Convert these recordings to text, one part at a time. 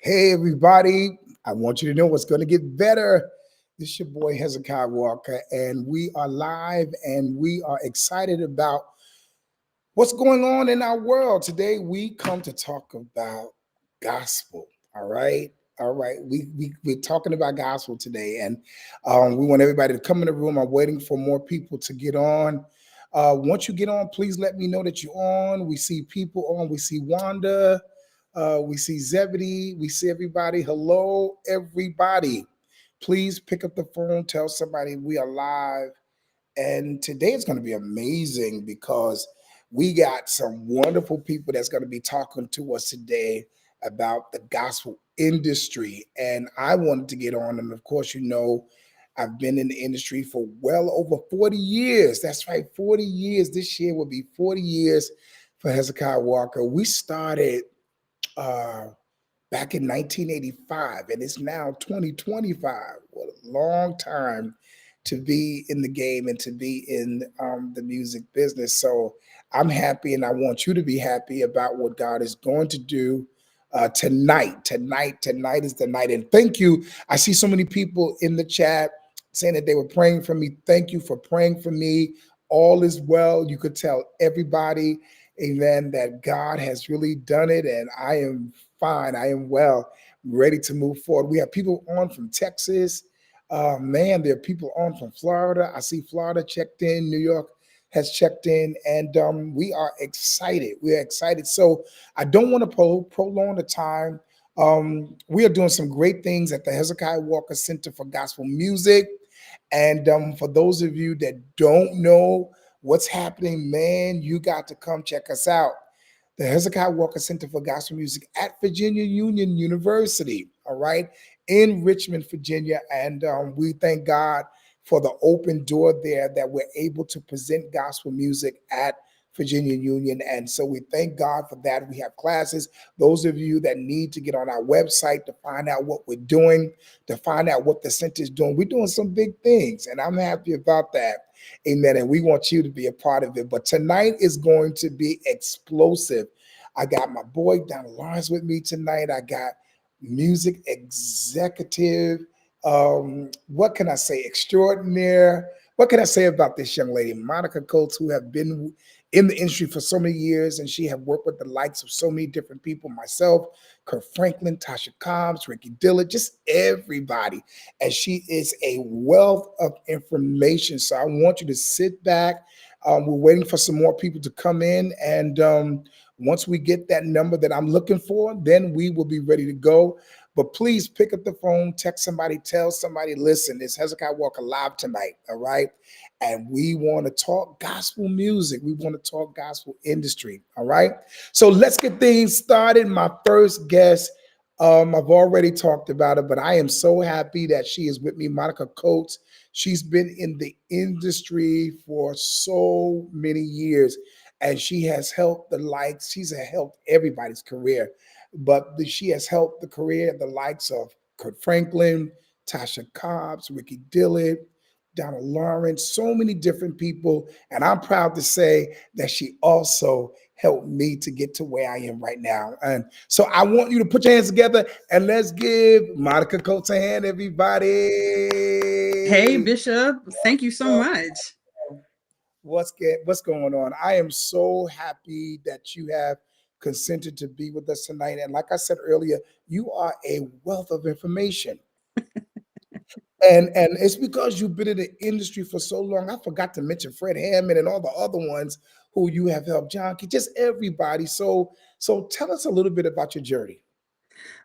Hey, everybody. I want you to know what's going to get better. This is your boy Hezekiah Walker, and we are live and we are excited about what's going on in our world. Today, we come to talk about gospel. All right. All right. We're talking about gospel today, and we want everybody to come in the room. I'm waiting for more people to get on. Once you get on, please let me know that you're on. We see people on. We see Wanda. We see Zebedee. We see everybody. Hello, everybody. Please pick up the phone. Tell somebody we are live. And today is going to be amazing because we got some wonderful people that's going to be talking to us today about the gospel industry. And I wanted to get on. And of course, I've been in the industry for well over 40 years. That's right, 40 years. This year will be 40 years for Hezekiah Walker. We started uh, back in 1985, and it's now 2025. What a long time to be in the game and to be in the music business. So I'm happy, and I want you to be happy about what God is going to do tonight. Tonight is the night. And thank you. I see so many people in the chat saying that they were praying for me. Thank you for praying for me. All is well. You could tell everybody, amen, that God has really done it, and I am fine. I am well, ready to move forward. We have people on from Texas. Man, there are people on from Florida. I see Florida checked in. New York has checked in, and we are excited. We are excited. So I don't want to prolong the time. We are doing some great things at the Hezekiah Walker Center for Gospel Music. And for those of you that don't know what's happening, man, you got to come check us out. The Hezekiah Walker Center for Gospel Music at Virginia Union University, all right, in Richmond, Virginia. And we thank God for the open door there that we're able to present gospel music at Virginia Union. And so we thank God for that. We have classes. Those of you that need to get on our website to find out what we're doing, to find out what the center is doing, we're doing some big things. And I'm happy about that. Amen. And we want you to be a part of it. But tonight is going to be explosive. I got my boy Don Lawrence with me tonight. I got music executive. What can I say? Extraordinaire. What can I say about this young lady, Monica Coates, who have been in the industry for so many years, and she have worked with the likes of so many different people, myself, Kurt Franklin, Tasha Cobbs, Ricky Dillard, just everybody. And she is a wealth of information. So I want you to sit back. We're waiting for some more people to come in. And once we get that number that I'm looking for, then we will be ready to go. But please pick up the phone, text somebody, tell somebody, listen, it's Hezekiah Walker live tonight, all right? And we want to talk gospel music. We want to talk gospel industry, all right? So let's get things started. My first guest, I've already talked about it, but I am so happy that she is with me, Monica Coates. She's been in the industry for so many years, and she has helped the likes. She's helped everybody's career, but she has helped the career of the likes of Kurt Franklin, Tasha Cobbs, Ricky Dillard, Donald Lawrence, so many different people. And I'm proud to say that she also helped me to get to where I am right now. And so I want you to put your hands together and let's give Monica Coates a hand, Hey, everybody. Bishop. Thank you so much. What's going on? I am so happy that you have consented to be with us tonight. And like I said earlier, you are a wealth of information. And it's because you've been in the industry for so long. I forgot to mention Fred Hammond and all the other ones who you have helped, John Key, just everybody. So tell us a little bit about your journey.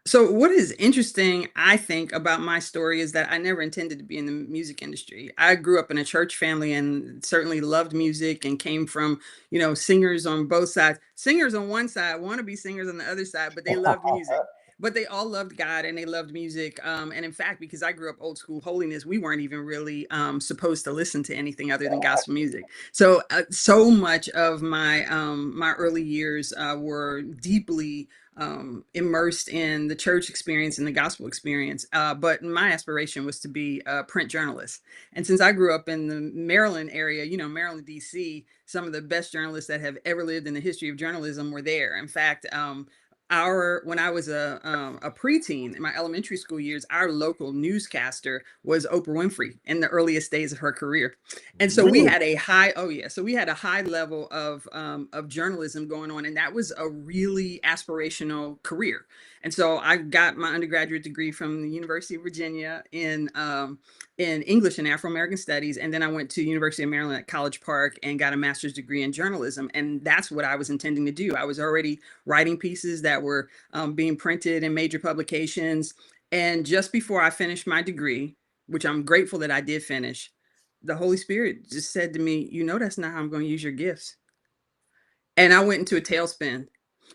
So, what is interesting, I think, about my story is that I never intended to be in the music industry. I grew up in a church family and certainly loved music and came from, singers on both sides. Singers on one side, want to be singers on the other side, but they loved music. But they all loved God and they loved music. And in fact, because I grew up old school holiness, we weren't even really supposed to listen to anything other than gospel music. So, so much of my early years were deeply immersed in the church experience and the gospel experience. But my aspiration was to be a print journalist. And since I grew up in the Maryland area, Maryland, D.C., some of the best journalists that have ever lived in the history of journalism were there. In fact, when I was a preteen in my elementary school years, our local newscaster was Oprah Winfrey in the earliest days of her career, and so we Really? had a high so we had a high level of journalism going on, and that was a really aspirational career. And so I got my undergraduate degree from the University of Virginia in English and Afro American Studies, and then I went to University of Maryland at College Park and got a master's degree in journalism, and that's what I was intending to do. I was already writing pieces that were being printed in major publications. And just before I finished my degree, which I'm grateful that I did finish, the Holy Spirit just said to me, "You know, that's not how I'm going to use your gifts." And I went into a tailspin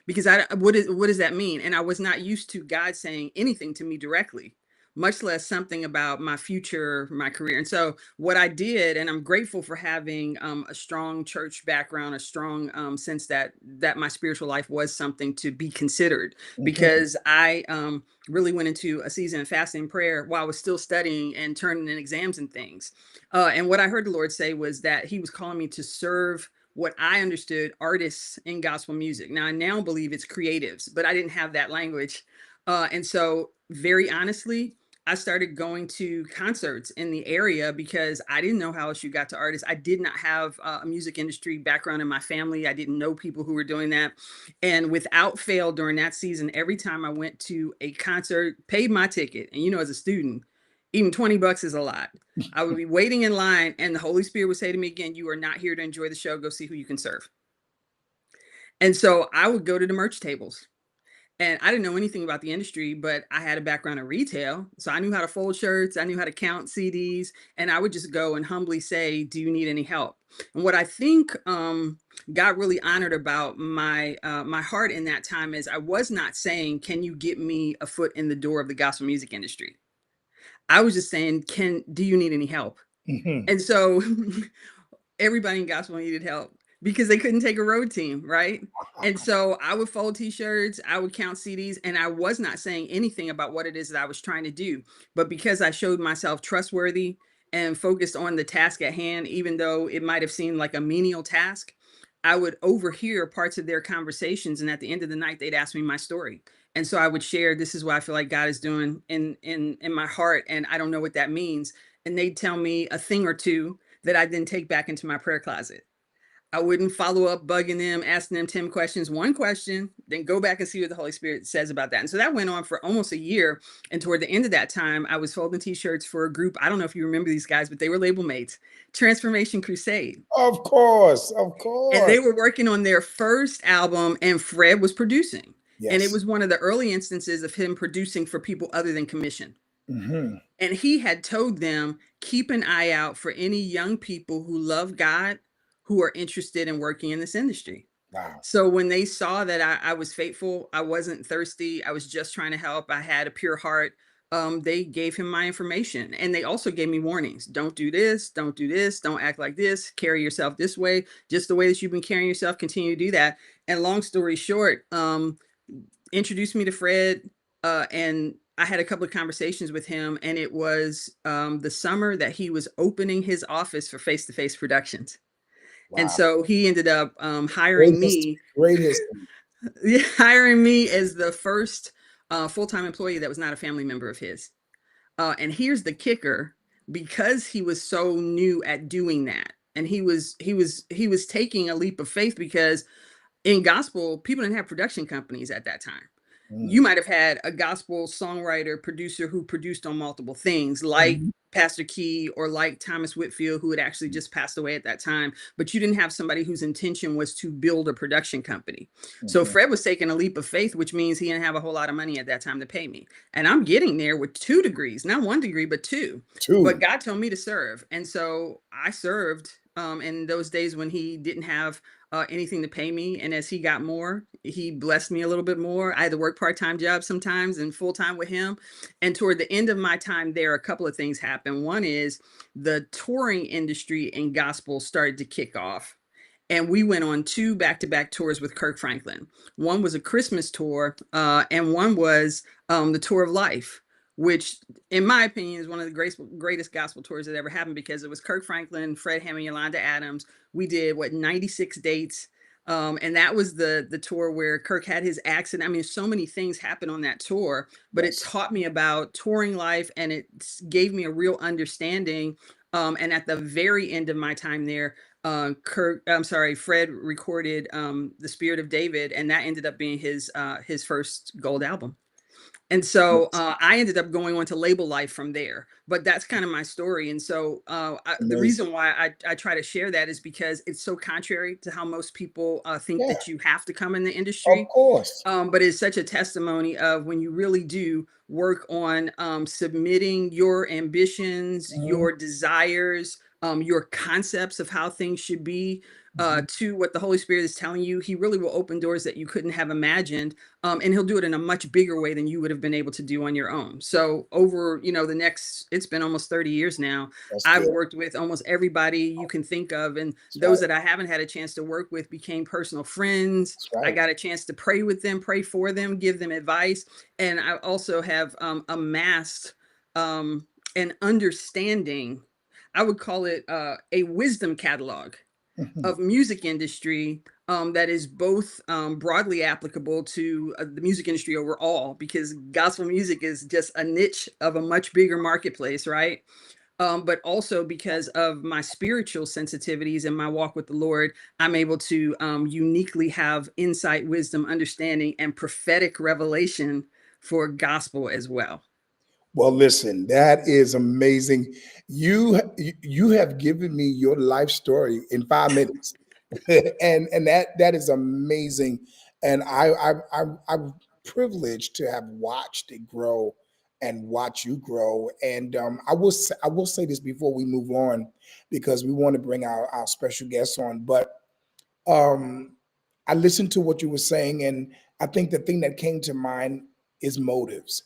because what does that mean? And I was not used to God saying anything to me directly, much less something about my future, my career. And so what I did, and I'm grateful for having a strong church background, a strong sense that my spiritual life was something to be considered, Mhm. because I really went into a season of fasting and prayer while I was still studying and turning in exams and things. And what I heard the Lord say was that He was calling me to serve what I understood artists in gospel music. Now, I now believe it's creatives, but I didn't have that language. And so, very honestly, I started going to concerts in the area because I didn't know how else you got to artists. I did not have a music industry background in my family. I didn't know people who were doing that. And without fail, during that season, every time I went to a concert, paid my ticket. And as a student, even $20 is a lot. I would be waiting in line, and the Holy Spirit would say to me again, "You are not here to enjoy the show. Go see who you can serve." And so I would go to the merch tables. And I didn't know anything about the industry, but I had a background in retail. So I knew how to fold shirts, I knew how to count CDs, and I would just go and humbly say, "Do you need any help?" And what I think God really honored about my heart in that time is I was not saying, "Can you get me a foot in the door of the gospel music industry?" I was just saying, "Do you need any help?" Mhm. And so everybody in gospel needed help because they couldn't take a road team, right? And so I would fold t-shirts, I would count CDs, and I was not saying anything about what it is that I was trying to do. But because I showed myself trustworthy and focused on the task at hand, even though it might have seemed like a menial task, I would overhear parts of their conversations. And at the end of the night, they'd ask me my story. And so I would share, "This is what I feel like God is doing in my heart, and I don't know what that means." And they'd tell me a thing or two that I then take back into my prayer closet. I wouldn't follow up bugging them, asking them 10 questions, one question, then go back and see what the Holy Spirit says about that. And so that went on for almost a year. And toward the end of that time, I was folding t-shirts for a group. I don't know if you remember these guys, but they were label mates, Transformation Crusade. Of course, of And course. they were working on their first album, and Fred was producing. And it Yes. was one of the early instances of him producing for people other than commission. Mhm. And he had told them, "Keep an eye out for any young people who love God, who are interested in working in this industry." Wow. So when they saw that I was faithful, I wasn't thirsty, I was just trying to help, I had a pure heart, they gave him my information. And they also gave me warnings: "Don't do this, don't do this, don't act like this, carry yourself this way, just the way that you've been carrying yourself, continue to do that." And long story short, introduced me to Fred, and I had a couple of conversations with him, and it was the summer that he was opening his office for Face to Face Productions. And Wow. so he ended up Great hiring history. me, Great history. hiring me as the first full-time employee that was not a family member of his. And here's the kicker: because he was so new at doing that, and he was taking a leap of faith, because in gospel, people didn't have production companies at that time. Mm. You might have had a gospel songwriter, producer who produced on multiple things, like Mhm. Pastor Key or like Thomas Whitfield, who had actually just passed away at that time. But you didn't have somebody whose intention was to build a production company. So Mhm. Fred was taking a leap of faith, which means he didn't have a whole lot of money at that time to pay me. And I'm getting there with 2 degrees, not 1 degree, but two. But Two. God told me to serve. And so I served in those days when he didn't have anything to pay me. And as he got more, he blessed me a little bit more. I had to work part-time jobs sometimes and full-time with him. And toward the end of my time there, a couple of things happened. One is the touring industry in gospel started to kick off. And we went on 2 back-to-back tours with Kirk Franklin. One was a Christmas tour, and one was the Tour of Life, which, in my opinion, is one of the greatest gospel tours that ever happened, because it was Kirk Franklin, Fred Hammond, Yolanda Adams. We did, what, 96 dates. And that was the tour where Kirk had his accident. I mean, so many things happened on that tour, but it Yes. taught me about touring life, and it gave me a real understanding. And at the very end of my time there, Fred recorded The Spirit of David, and that ended up being his first gold album. And so Yes. I ended up going on to label life from there. But that's kind of my story. And so the Amazing. reason why I try to share that is because it's so contrary to how most people think Yeah, that you have to come in the of industry. course. But it's such a testimony of when you really do work on submitting your ambitions, Mhm, your desires, your concepts of how things should be mhm. to what the Holy Spirit is telling you. He really will open doors that you couldn't have imagined, and he'll do it in a much bigger way than you would have been able to do on your own. So over, the next, it's been almost 30 years now. That's I've good. worked with almost everybody you can think of, and That's those right. that I haven't had a chance to work with became personal friends. That's I right. got a chance to pray with them, pray for them, give them advice. And I also have amassed an understanding. I would call it a wisdom catalog Mhm. of music industry that is both broadly applicable to the music industry overall, because gospel music is just a niche of a much bigger marketplace, right? But also because of my spiritual sensitivities and my walk with the Lord, I'm able to uniquely have insight, wisdom, understanding, and prophetic revelation for gospel as well. Well, listen, that is amazing. You have given me your life story in 5 minutes, and that is amazing. And I'm privileged to have watched it grow and watch you grow. And I will say this before we move on, because we want to bring our special guests on. But um, I listened to what you were saying, and I think the thing that came to mind is motives.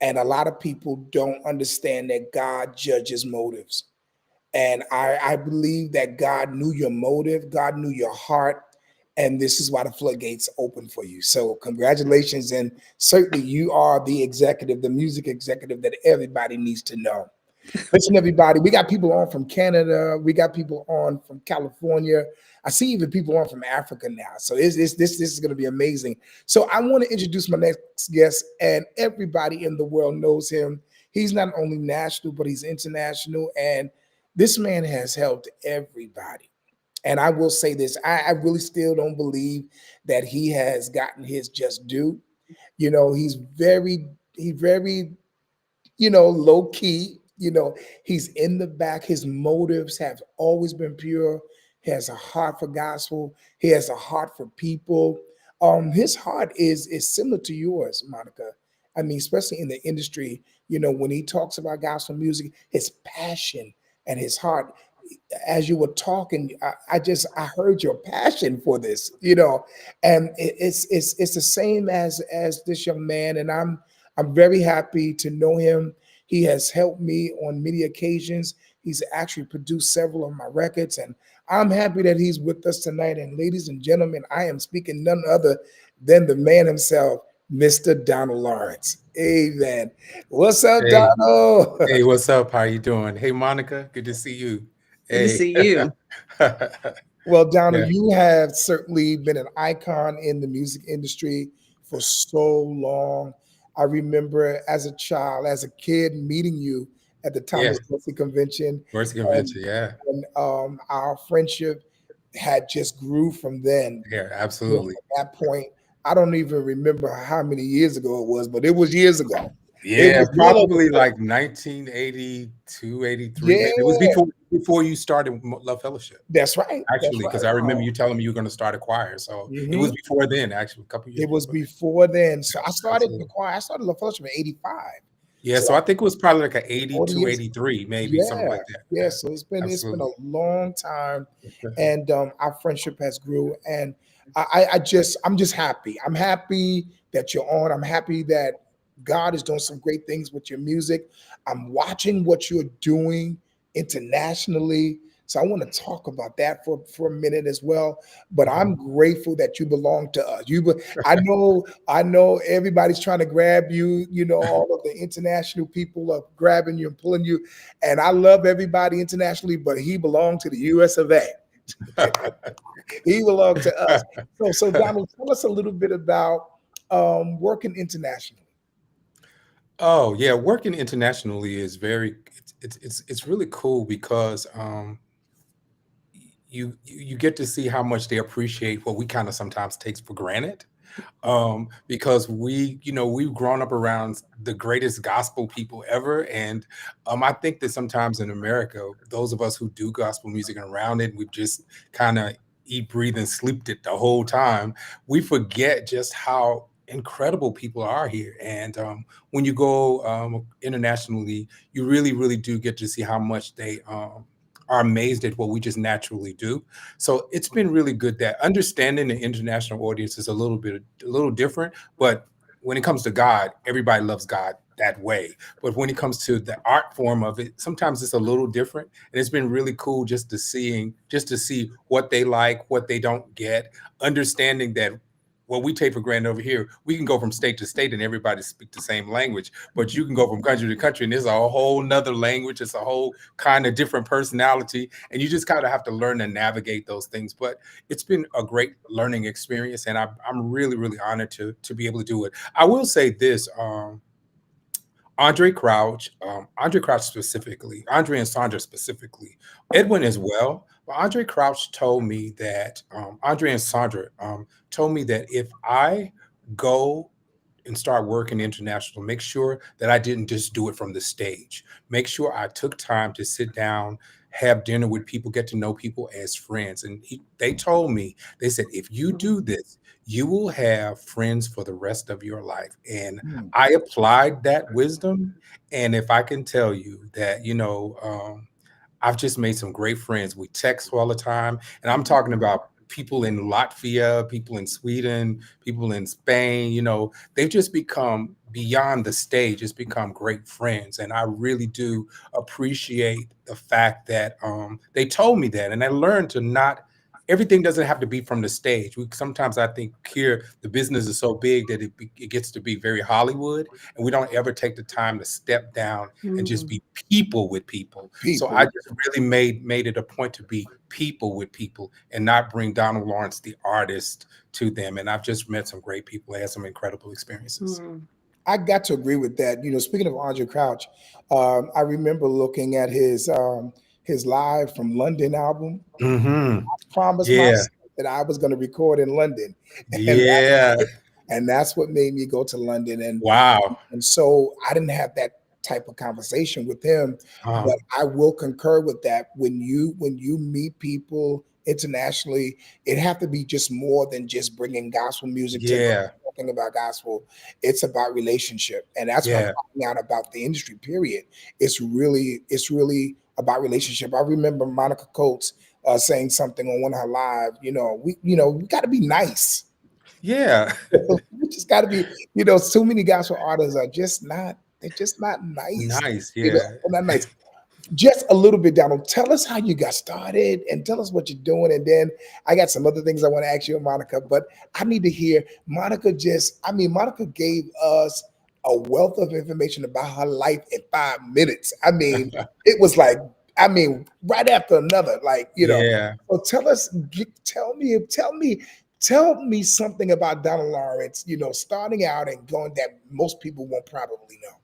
And a lot of people don't understand that God judges motives. And I believe that God knew your motive, God knew your heart, and this is why the floodgates open for you. So congratulations, and certainly you are the executive, the music executive that everybody needs to know. Listen, everybody, we got people on from Canada. We got people on from California. I see even people on from Africa now. So this is going to be amazing. So I want to introduce my next guest, and everybody in the world knows him. He's not only national, but he's international. And this man has helped everybody. And I will say this, I really still don't believe that he has gotten his just due. He's very low key. He's in the back. His motives have always been pure. He has a heart for gospel. He has a heart for people. His heart is similar to yours, Monica. I mean, especially in the industry, when he talks about gospel music, his passion and his heart. As you were talking, I heard your passion for this, and it's the same as this young man, and I'm very happy to know him. He has helped me on many occasions. He's actually produced several of my records, and I'm happy that he's with us tonight. And ladies and gentlemen, I am speaking none other than the man himself, Mr. Donald Lawrence. Amen. What's up, Hey, Donald? hey, what's up? How you doing? Hey, Monica, good to see you. Good to Hey. see you. Well, Donald, Yeah, you have certainly been an icon in the music industry for so long. I remember as a child, as a kid, meeting you at the yeah. Thomas Wesley Convention, Mercy and, Convention, yeah. our friendship had just grew from then. Yeah, From absolutely. that point, I don't even remember how many years ago it was, but it was years ago. It Yeah, was well over probably 30. like 1982, 83, maybe. It was Yeah, before you started Love Fellowship, that's right. That's actually, because right. I remember you telling me you were going to start a choir. So it was Mhm. before then, actually, a couple years It was before then. before then. So I started the Absolutely. choir. I started the fellowship in '85. Yeah, So so I that's think it was probably like an 40 82, years. 83, maybe something Yeah, like that. yeah. Yeah, So it's been a absolutely. long time, and our friendship has grew. And I'm just happy. I'm happy that you're on. I'm happy that God is doing some great things with your music. I'm watching what you're doing internationally. So I want to talk about that for a minute as well. But Mhm. I'm grateful that you belong to us. I know everybody's trying to grab you. All of the international people are grabbing you and pulling you. And I love everybody internationally, but he belonged to the US of A. He belongs to us. So Donald, tell us a little bit about working internationally. Oh yeah, working internationally is very it's really cool because you get to see how much they appreciate what we kind of sometimes take for granted, because we've grown up around the greatest gospel people ever. And I think that sometimes in America, those of us who do gospel music and around it, we've just kind of eat, breathe, and slept it the whole time. We forget just how incredible people are here. And when you go internationally, you really, really do get to see how much they are amazed at what we just naturally do. So it's been really good that understanding the international audience is a little different. But when it comes to God, everybody loves God that way. But when it comes to the art form of it, sometimes it's a little different. And it's been really cool just to see what they like, what they don't get, understanding that what we take for granted over here, we can go from state to state and everybody speak the same language, but you can go from country to country and there's a whole nother language. It's a whole kind of different personality. And you just kind of have to learn to navigate those things. But it's been a great learning experience. And I'm really, really honored to be able to do it. I will say this, Andre Crouch specifically, Andre and Sandra specifically, Edwin as well. But Andre Crouch told me that Andre and Sandra told me that if I go and start working international, make sure that I didn't just do it from the stage. Make sure I took time to sit down, have dinner with people, get to know people as friends. And they told me, they said, if you do this, you will have friends for the rest of your life. And Hmm. I applied that wisdom. And if I can tell you that, I've just made some great friends. We text all the time. And I'm talking about people in Latvia, people in Sweden, people in Spain, they've just become beyond the stage, it's become great friends. And I really do appreciate the fact that they told me that. And I learned to not everything doesn't have to be from the stage. Sometimes I think here the business is so big that it gets to be very Hollywood, and we don't ever take the time to step down and just Mm, be people with people. So I People. just really made it a point to be people with people and not bring Donald Lawrence, the artist, to them. And I've just met some great people, had some incredible experiences. mm, I got to agree with that. Speaking of Andre Crouch, I remember looking at his live from London album. Hmm. Promised Yeah. myself that I was going to record in London, and Yeah. that's what made me go to London. And Wow. so I didn't have that type of conversation with him, Uh, but I will concur with that. When you meet people internationally, it have to be just more than just bringing gospel music to them, yeah. talking about gospel. It's about relationship, and that's what I'm Yeah. finding out about the industry. Period. It's really about relationship. I remember Monica Coates saying something on one of her live. We got to be nice. Yeah. We just got to be, so many gospel artists are just not, they're just not nice. Nice. You know, Yeah. they're not nice. Just a little bit, Donald. Tell us how you got started and tell us what you're doing. And then I got some other things I want to ask you, Monica, but I need to hear Monica Monica gave us a wealth of information about her life in 5 minutes. It was like, right after another, Yeah. so tell me something about Donald Lawrence, starting out and going that most people won't probably know.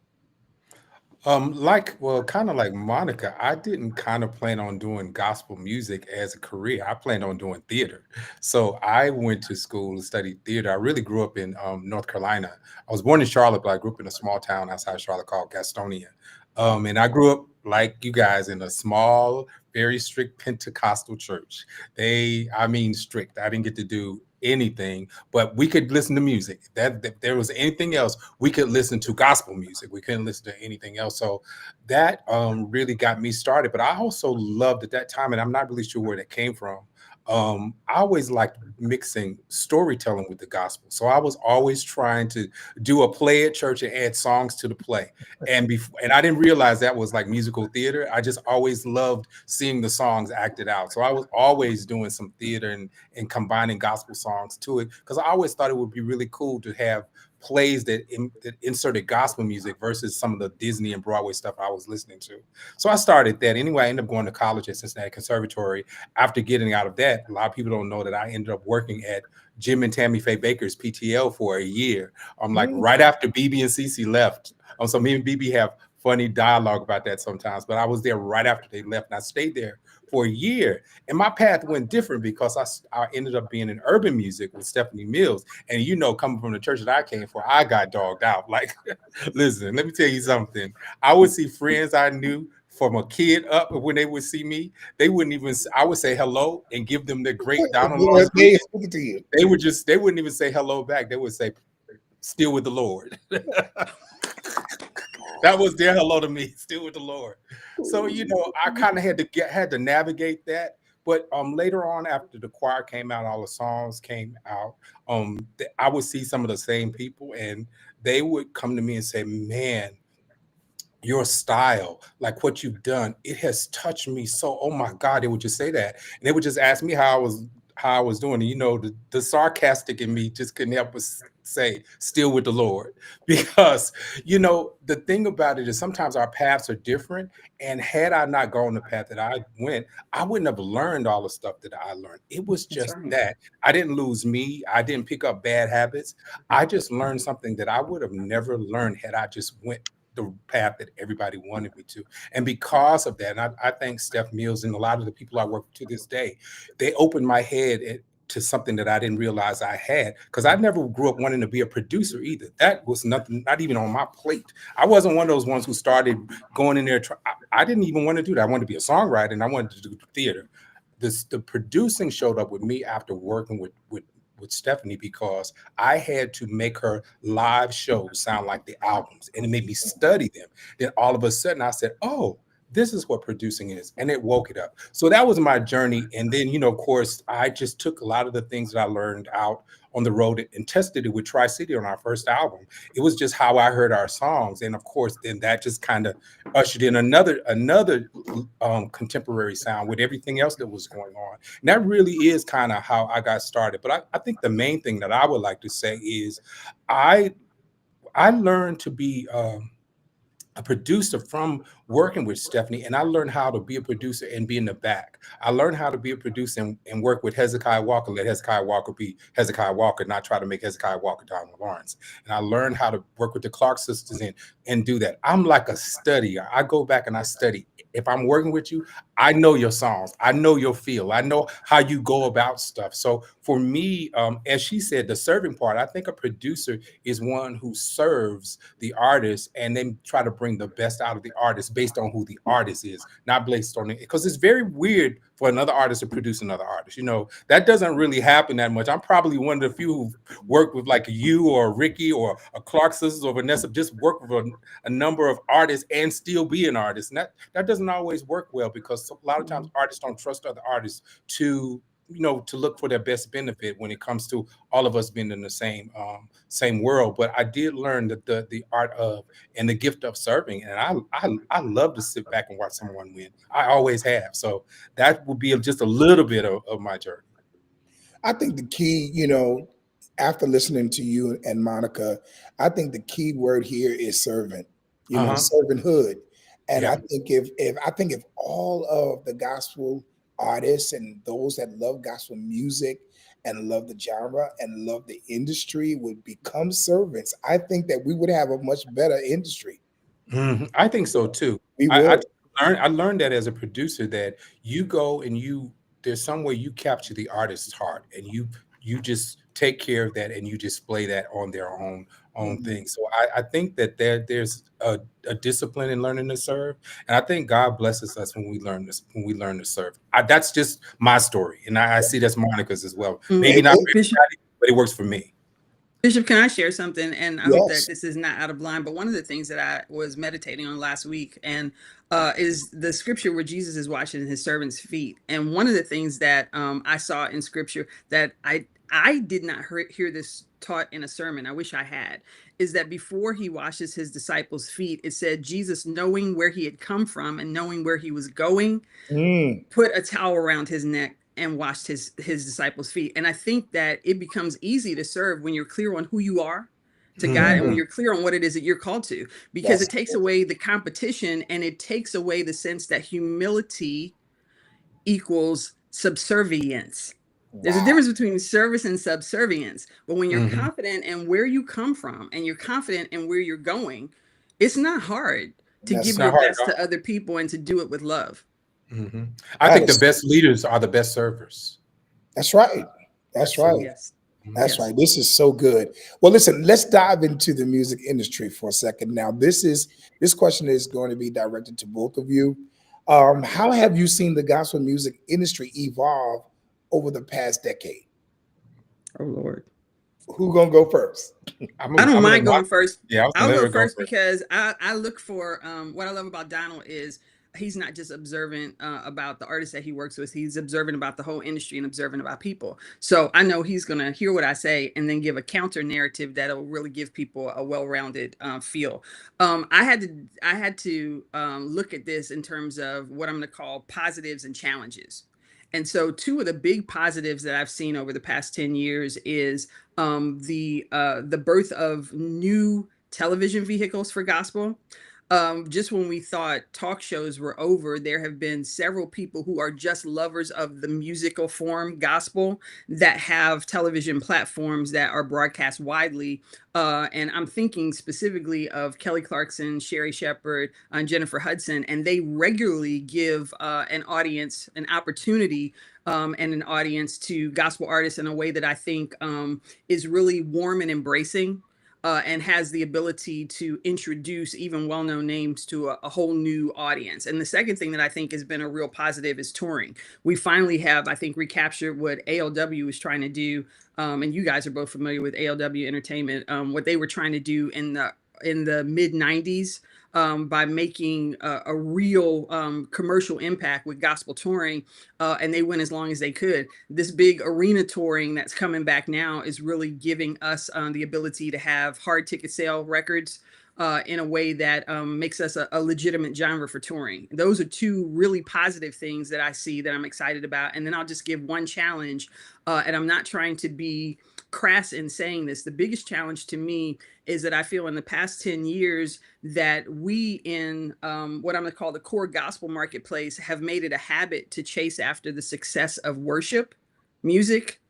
Kind of like Monica, I didn't kind of plan on doing gospel music as a career. I planned on doing theater. So I went to school to study theater. I really grew up in North Carolina. I was born in Charlotte, but I grew up in a small town outside Charlotte called Gastonia. And I grew up like you guys in a small, very strict Pentecostal church. I mean, strict. I didn't get to do anything, but we could listen to music. If there was anything else, we could listen to gospel music. We couldn't listen to anything else. So that really got me started. But I also loved at that time, and I'm not really sure where that came from. I always liked mixing storytelling with the gospel. So I was always trying to do a play at church and add songs to the play. And I didn't realize that was like musical theater. I just always loved seeing the songs acted out. So I was always doing some theater and combining gospel songs to it because I always thought it would be really cool to have plays that inserted gospel music versus some of the Disney and Broadway stuff I was listening to. So I started that. Anyway, I ended up going to college at Cincinnati Conservatory. After getting out of that, a lot of people don't know that I ended up working at Jim and Tammy Faye Baker's PTL for a year. Like right after BB and CC left. So me and BB have funny dialogue about that sometimes, but I was there right after they left, and I stayed there for a year. And my path went different because I ended up being in urban music with Stephanie Mills. And coming from the church that I came from, I got dogged out. Like, listen, let me tell you something. I would see friends I knew from a kid up, when they would see me, they wouldn't even, I would say hello and give them the great Donald Lawrence greeting. They wouldn't even say hello back. They would say, "Still with the Lord." That was their hello to me, still with the Lord. So, I kind of had to navigate that. But later on, after the choir came out, all the songs came out, I would see some of the same people, and they would come to me and say, "Man, your style, like what you've done, it has touched me so." Oh my God, they would just say that. And they would just ask me how I was doing. And the sarcastic in me just couldn't help but say, "Still with the Lord." Because the thing about it is sometimes our paths are different. And had I not gone the path that I went, I wouldn't have learned all the stuff that I learned. It was just that I didn't lose me. I didn't pick up bad habits. I just learned something that I would have never learned had I just went the path that everybody wanted me to. And because of that, and I thank Steph Mills and a lot of the people I work with to this day, they opened my head to something that I didn't realize I had, because I never grew up wanting to be a producer either. That was nothing, not even on my plate. I wasn't one of those ones who started going in there. I didn't even want to do that. I wanted to be a songwriter, and I wanted to do theater. The producing showed up with me after working with Stephanie, because I had to make her live shows sound like the albums, and it made me study them. Then all of a sudden I said, "Oh, this is what producing is," and it woke it up. So that was my journey. And then, of course, I just took a lot of the things that I learned out on the road and tested it with Tri-City on our first album. It was just how I heard our songs. And of course, then that just kind of ushered in another contemporary sound with everything else that was going on. And that really is kind of how I got started. But I think the main thing that I would like to say is I learned to be a producer from working with Stephanie, and I learned how to be a producer and be in the back. I learned how to be a producer and work with Hezekiah Walker, let Hezekiah Walker be Hezekiah Walker, not try to make Hezekiah Walker Donald Lawrence. And I learned how to work with the Clark sisters and do that. I'm like a studier. I go back and I study. If I'm working with you, I know your songs. I know your feel. I know how you go about stuff. So for me, as she said, the serving part, I think a producer is one who serves the artist and then try to bring the best out of the artist based on who the artist is, not based on it. Because it's very weird for another artist to produce another artist. That doesn't really happen that much. I'm probably one of the few who've worked with like you or Ricky or a Clark Sisters or Vanessa, just work with a number of artists and still be an artist. And that doesn't always work well, because a lot of times artists don't trust other artists to look for their best benefit when it comes to all of us being in the same world. But I did learn that the art of and the gift of serving, and I love to sit back and watch someone win. I always have. So that would be just a little bit of my journey. I think the key, after listening to you and Monica, I think the key word here is servant, servanthood. And I think if all of the gospel artists and those that love gospel music and love the genre and love the industry would become servants, I think that we would have a much better industry. I think so too. We would. I learned that as a producer, that you go and there's some way you capture the artist's heart, and you just take care of that, and you display that on their own thing. So I think that there's a discipline in learning to serve, and I think God blesses us when we learn to serve. That's just my story, and I see that's Monica's as well. Maybe not for everybody, but it works for me. Bishop, can I share something? And I hope that this is not out of line, but one of the things that I was meditating on last week and is the scripture where Jesus is washing his servants' feet. And one of the things that I saw in scripture that I did not hear this taught in a sermon, I wish I had, is that before he washes his disciples' feet, it said Jesus, knowing where he had come from and knowing where he was going, put a towel around his neck and washed his disciples' feet. And I think that it becomes easy to serve when you're clear on who you are to God, and when Mhm. you're clear on what it is that you're called to, because That's it takes away the competition and it takes away the sense that humility equals subservience. There's a wow. difference between service and subservience. But when you're Mhm. confident in where you come from and you're confident in where you're going, it's not hard to It's give That's your not hard at best to all. other people and to do it with love. Mhm. I that think the is best leaders are the best servers. that's right. That's right. Absolutely. Yes. Mhm. That's Yes. right. This is so good. Well, listen, let's dive into the music industry for a second. Now, this question is going to be directed to both of you. How have you seen the gospel music industry evolve over the past decade? Oh Lord. Who gonna go first? I don't I'm gonna let mind Mark. going first. Yeah, I was I'll gonna let go her go first first. because I look for what I love about Donald is he's not just observant about the artists that he works with. He's observant about the whole industry and observant about people. So I know he's gonna hear what I say and then give a counter narrative that'll really give people a well-rounded feel. I had to look at this in terms of what I'm gonna call positives and challenges. And so, two of the big positives that I've seen over the past 10 years is the birth of new television vehicles for gospel. Just when we thought talk shows were over, there have been several people who are just lovers of the musical form gospel that have television platforms that are broadcast widely. And I'm thinking specifically of Kelly Clarkson, Sherry Shepherd, and Jennifer Hudson, and they regularly give an audience an opportunity and an audience to gospel artists in a way that I think is really warm and embracing. And has the ability to introduce even well-known names to a whole new audience. And the second thing that I think has been a real positive is touring. We finally have, I think, recaptured what ALW was trying to do, and you guys are both familiar with ALW Entertainment. What they were trying to do in the mid '90s by making a real commercial impact with gospel touring, and they went as long as they could. This big arena touring that's coming back now is really giving us the ability to have hard ticket sale records in a way that makes us a legitimate genre for touring. Those are two really positive things that I see that I'm excited about. And then I'll just give one challenge, and I'm not trying to be crass in saying this. The biggest challenge to me is that I feel in the past 10 years that we in what I'm going to call the core gospel marketplace have made it a habit to chase after the success of worship music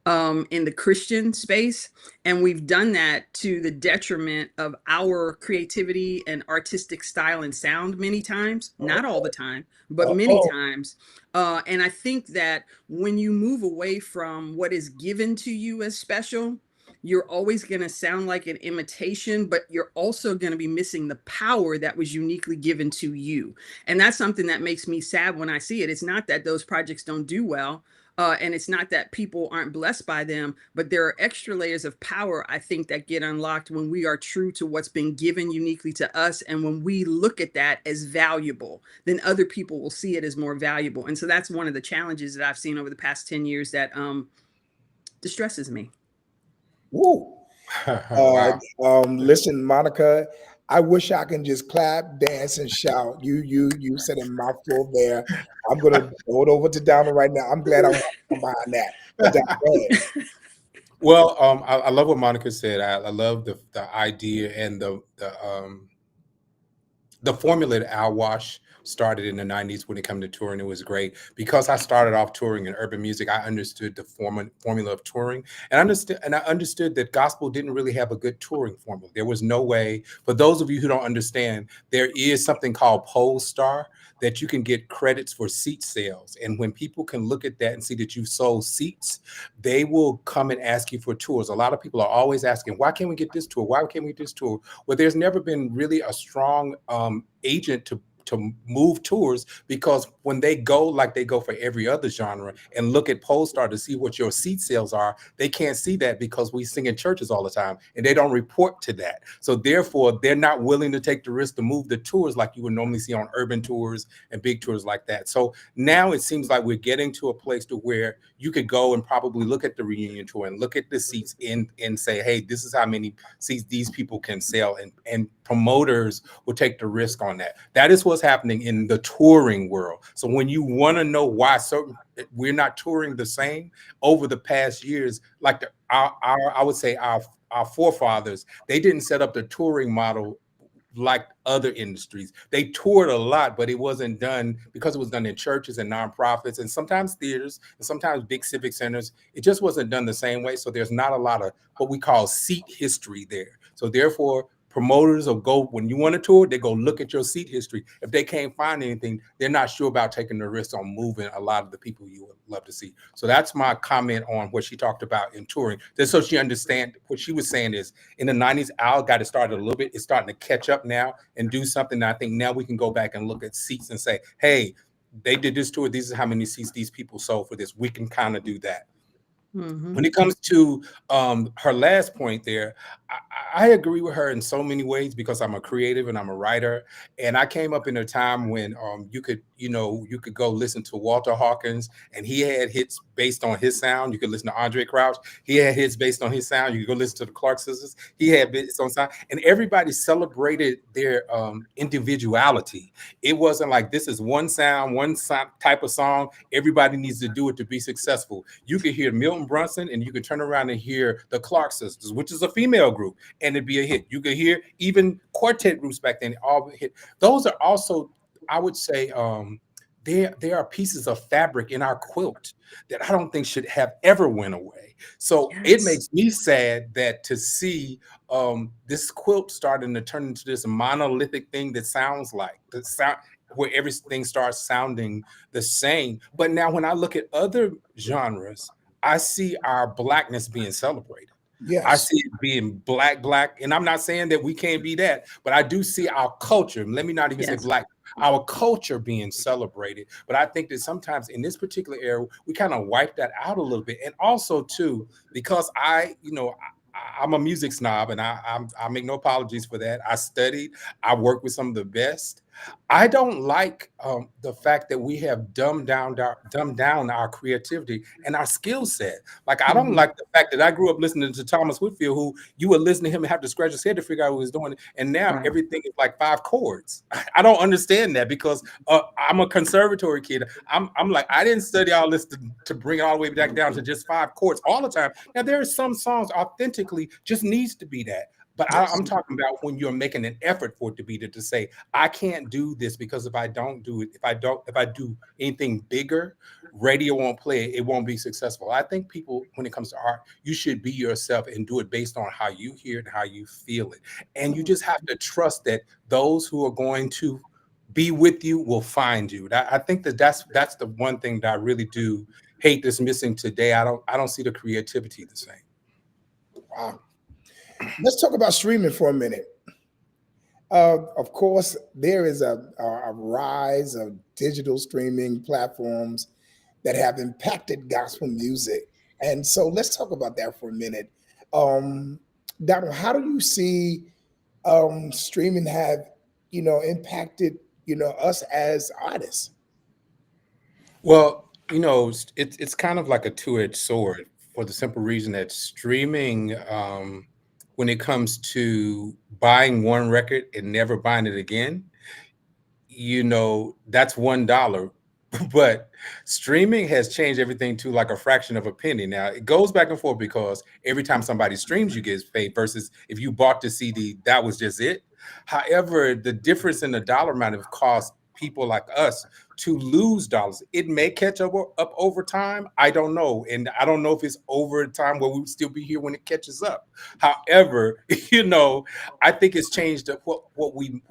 in the Christian space. And we've done that to the detriment of our creativity and artistic style and sound many times, not all the time, but many Oh, times. And I think that when you move away from what is given to you as special, you're always going to sound like an imitation, but you're also going to be missing the power that was uniquely given to you. And that's something that makes me sad when I see it. It's not that those projects don't do well. And it's not that people aren't blessed by them, but there are extra layers of power, I think, that get unlocked when we are true to what's been given uniquely to us. And when we look at that as valuable, then other people will see it as more valuable. And so that's one of the challenges that I've seen over the past 10 years that distresses me. woo. Uh, Wow. Listen, Monica, I wish I can just clap, dance, and shout. You said a mouthful there. I'm gonna throw it over to Donald right now. I'm glad I'm behind that. But Donald, go ahead. Well, I love what Monica said. I love the idea and the formula that Al Wash started in the 90s when it came to touring. It was great because I started off touring in urban music. I understood the formula of touring, and I understood that gospel didn't really have a good touring formula. There was no way. For those of you who don't understand, there is something called Poll Star that you can get credits for seat sales, and when people can look at that and see that you've sold seats, they will come and ask you for tours. A lot of people are always asking, "Why can't we get this tour? Why can't we get this tour?" Well, there's never been really a strong agent to move tours, because when they go like they go for every other genre and look at Polestar to see what your seat sales are, they can't see that because we sing in churches all the time and they don't report to that. So therefore, they're not willing to take the risk to move the tours like you would normally see on urban tours and big tours like that. So now it seems like we're getting to a place to where you could go and probably look at the reunion tour and look at the seats and say, hey, this is how many seats these people can sell, and promoters will take the risk on that. That is what's happening in the touring world. So when you want to know why we're not touring the same over the past years, like I would say our our forefathers, they didn't set up the touring model like other industries. They toured a lot, but it wasn't done because it was done in churches and nonprofits and sometimes theaters and sometimes big civic centers. It just wasn't done the same way. So there's not a lot of what we call seat history there. So therefore, promoters will go when you want to tour, they go look at your seat history. If they can't find anything, they're not sure about taking the risk on moving a lot of the people you would love to see. So that's my comment on what she talked about in touring. Just so she understand what she was saying is in the 90s, Al got it started a little bit. It's starting to catch up now and do something that I think now we can go back and look at seats and say, hey, they did this tour. These are how many seats these people sold for this. We can kind of do that. Mhm. When it comes to her last point there, I agree with her in so many ways because I'm a creative and I'm a writer. And I came up in a time when you could, you could go listen to Walter Hawkins and he had hits based on his sound. You could listen to Andre Crouch. He had hits based on his sound. You could go listen to the Clark Sisters. He had bits on sound. And everybody celebrated their individuality. It wasn't like this is one sound, type of song. Everybody needs to do it to be successful. You could hear Milton Brunson and you could turn around and hear the Clark Sisters, which is a female group, and it'd be a hit. You could hear even quartet groups back then, all hit. Those are also, I would say, there are pieces of fabric in our quilt that I don't think should have ever went away. So it Yes. makes me sad that to see this quilt starting to turn into this monolithic thing that sounds like the sound where everything starts sounding the same. But now when I look at other genres, I see our blackness being celebrated. I Yes. see it being black, and I'm not saying that we can't be that, but I do see our culture. Let me not even say Yes. black, our culture being celebrated. But I think that sometimes in this particular era, we kind of wipe that out a little bit. And also, too, because I'm a music snob, and I make no apologies for that. I studied, I work with some of the best. I don't like the fact that we have dumbed down our creativity and our skill set. Like I don't Mhm. like the fact that I grew up listening to Thomas Whitfield, who you would listen to him and have to scratch his head to figure out what he was doing, and now Right. everything is like five chords. I don't understand that because I'm a conservatory kid. I'm like I didn't study all this to bring it all the way back down to just five chords all the time. Now there are some songs authentically just needs to be that. But Yes. I'm talking about when you're making an effort for it to be to say, I can't do this because if I don't do it, if I do anything bigger, radio won't play it. It won't be successful. I think people, when it comes to art, you should be yourself and do it based on how you hear it and how you feel it. And you Mhm. just have to trust that those who are going to be with you will find you. I think that that's the one thing that I really do hate that's missing today. I don't see the creativity the same. Wow. Let's talk about streaming for a minute. Of course, there is a rise of digital streaming platforms that have impacted gospel music. And so let's talk about that for a minute. Um, Donald, how do you see streaming have, impacted, us as artists? Well, it's kind of like a two-edged sword for the simple reason that streaming, when it comes to buying one record and never buying it again, that's $1. But streaming has changed everything to like a fraction of a penny. Now it goes back and forth because every time somebody streams, you get paid versus if you bought the CD, that was just it. However, the difference in the dollar amount have caused people like us to lose dollars. It may catch up over time. I don't know. And I don't know if it's over time where we would still be here when it catches up. However, I think it's changed what we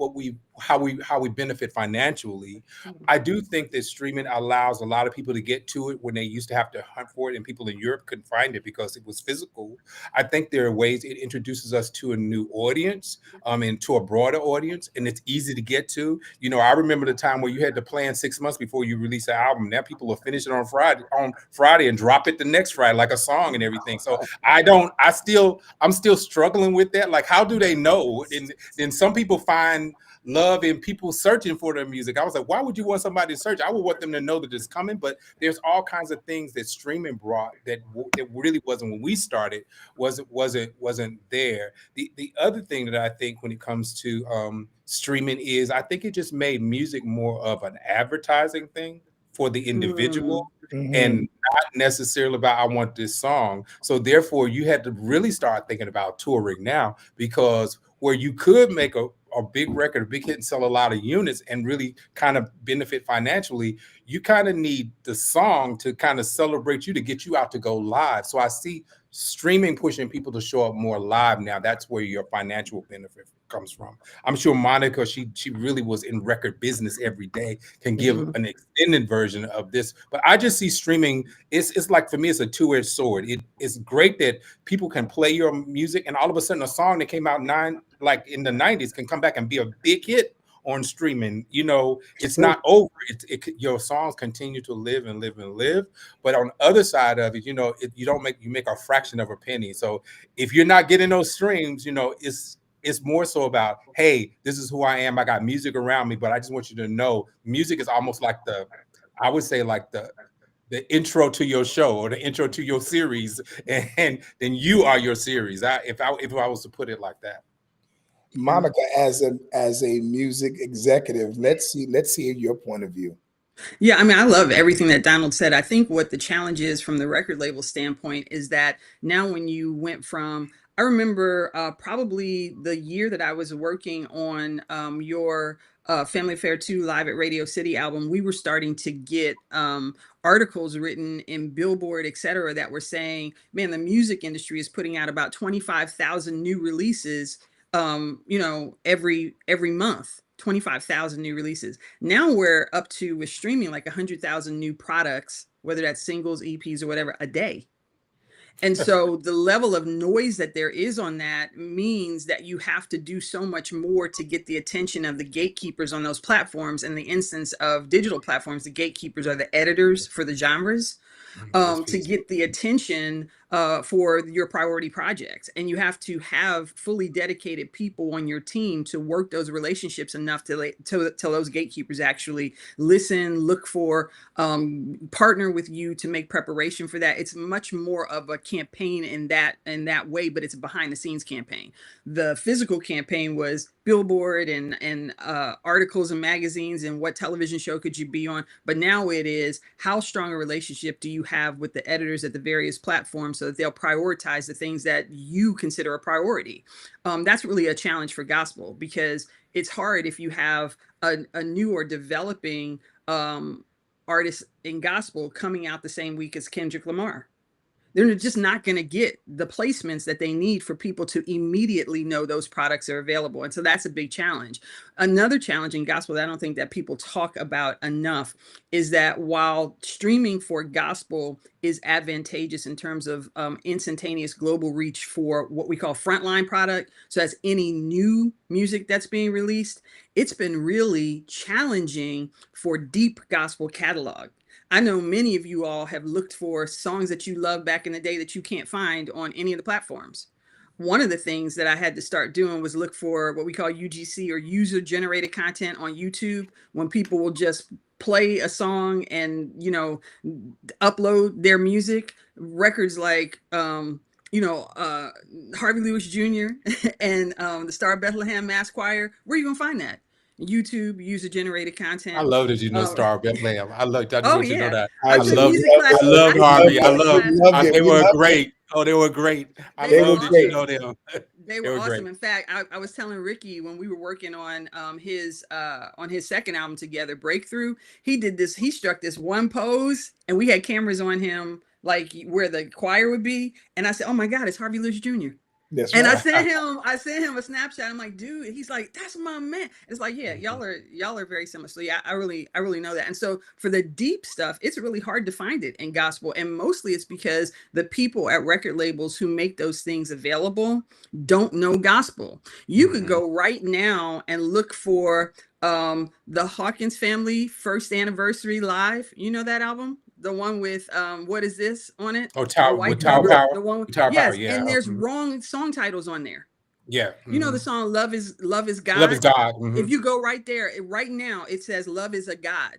how we benefit financially. Mhm. I do think that streaming allows a lot of people to get to it when they used to have to hunt for it, and people in Europe couldn't find it because it was physical. I think there are ways it introduces us to a new audience, and to a broader audience, and it's easy to get to. I remember the time where you had to plan 6 months before you release an album. Now people will finish it on Friday and drop it the next Friday, like a song and everything. So I'm still struggling with that. Like, how do they know? And then some people find love in people searching for their music. I was like, why would you want somebody to search? I would want them to know that it's coming. But there's all kinds of things that streaming brought that really wasn't when we started, wasn't there. The other thing that I think when it comes to streaming is I think it just made music more of an advertising thing for the individual and Mhm. not necessarily about I want this song. So therefore, you had to really start thinking about touring now, because where you could make a big record, a big hit, and sell a lot of units and really kind of benefit financially, you kind of need the song to kind of celebrate you, to get you out to go live. So I see streaming pushing people to show up more live now. That's where your financial benefit comes from. I'm sure Monica, she really was in record business every day, can give Mhm. an extended version of this. But I just see streaming, it's like, for me, it's a two-edged sword. It's great that people can play your music, and all of a sudden a song that came out like in the 90s can come back and be a big hit on streaming. It's True. not over. Your songs continue to live and live and live. But on the other side of it, you make a fraction of a penny. So if you're not getting those streams, it's more so about, hey, this is who I am. I got music around me, but I just want you to know music is almost like I would say, like the intro to your show or the intro to your series, and then you are your series. If I was to put it like that. Yeah. Monica, as a music executive, let's see your point of view. Yeah, I mean, I love everything that Donald said. I think what the challenge is from the record label standpoint is that now when you went from, I remember probably the year that I was working on your Family Affair 2 Live at Radio City album, we were starting to get articles written in Billboard, et cetera, that were saying, man, the music industry is putting out about 25,000 new releases, every month. 25,000 new releases. Now we're up to, with streaming, like 100,000 new products, whether that's singles, EPs, or whatever, a day. And so the level of noise that there is on that means that you have to do so much more to get the attention of the gatekeepers on those platforms. In the instance of digital platforms, the gatekeepers are the editors for the genres, to SPs. get the attention for your priority projects. And you have to have fully dedicated people on your team to work those relationships enough to tell those gatekeepers actually listen, look for, partner with you to make preparation for that. It's much more of a campaign in that way, but it's a behind the scenes campaign. The physical campaign was billboard and articles and magazines and what television show could you be on. But now it is, how strong a relationship do you have with the editors at the various platforms so that they'll prioritize the things that you consider a priority. That's really a challenge for gospel, because it's hard if you have a new or developing artist in gospel coming out the same week as Kendrick Lamar. They're just not going to get the placements that they need for people to immediately know those products are available. And so that's a big challenge. Another challenge in gospel that I don't think that people talk about enough is that while streaming for gospel is advantageous in terms of instantaneous global reach for what we call frontline product, so that's any new music that's being released, it's been really challenging for deep gospel catalog. I know many of you all have looked for songs that you loved back in the day that you can't find on any of the platforms. One of the things that I had to start doing was look for what we call UGC, or user generated content, on YouTube, when people will just play a song and, upload their music. Records like, Harvey Lewis Jr. and the Star of Bethlehem Mass Choir. Where are you going to find that? YouTube, user generated I content. love that you know Um, Star of Bethlehem. I just Oh want you to know yeah, that. I I I do. took love music class. I We loved I took Harvey. loved I music it. We love class with loved it. them. they We were loved it. great. Oh, they were great. I They They were were love that you great. know awesome. them. They They were were great. awesome. In fact, I was telling Ricky when we were working on his second album together, Breakthrough. He did this. He struck this one pose, and we had cameras on him, like where the choir would be. And I said, "Oh my God, it's Harvey Lewis Jr." That's And I right. sent him, I sent him a Snapchat. I'm like, dude, he's like, that's my man. It's like, yeah, y'all are very similar. So yeah, I really know that. And so for the deep stuff, it's really hard to find it in gospel. And mostly it's because the people at record labels who make those things available don't know gospel. You could Mhm. go right now and look for the Hawkins Family First Anniversary Live. You know that album? The one with What Is This on it? Oh, The Tower white with Tower cover, Yep. Power. the one, With Tower Power, yes, yeah. and there's wrong song titles on there. Yeah. You know the song Love is Love is God? God. If you go right there, right now, it says Love is a God.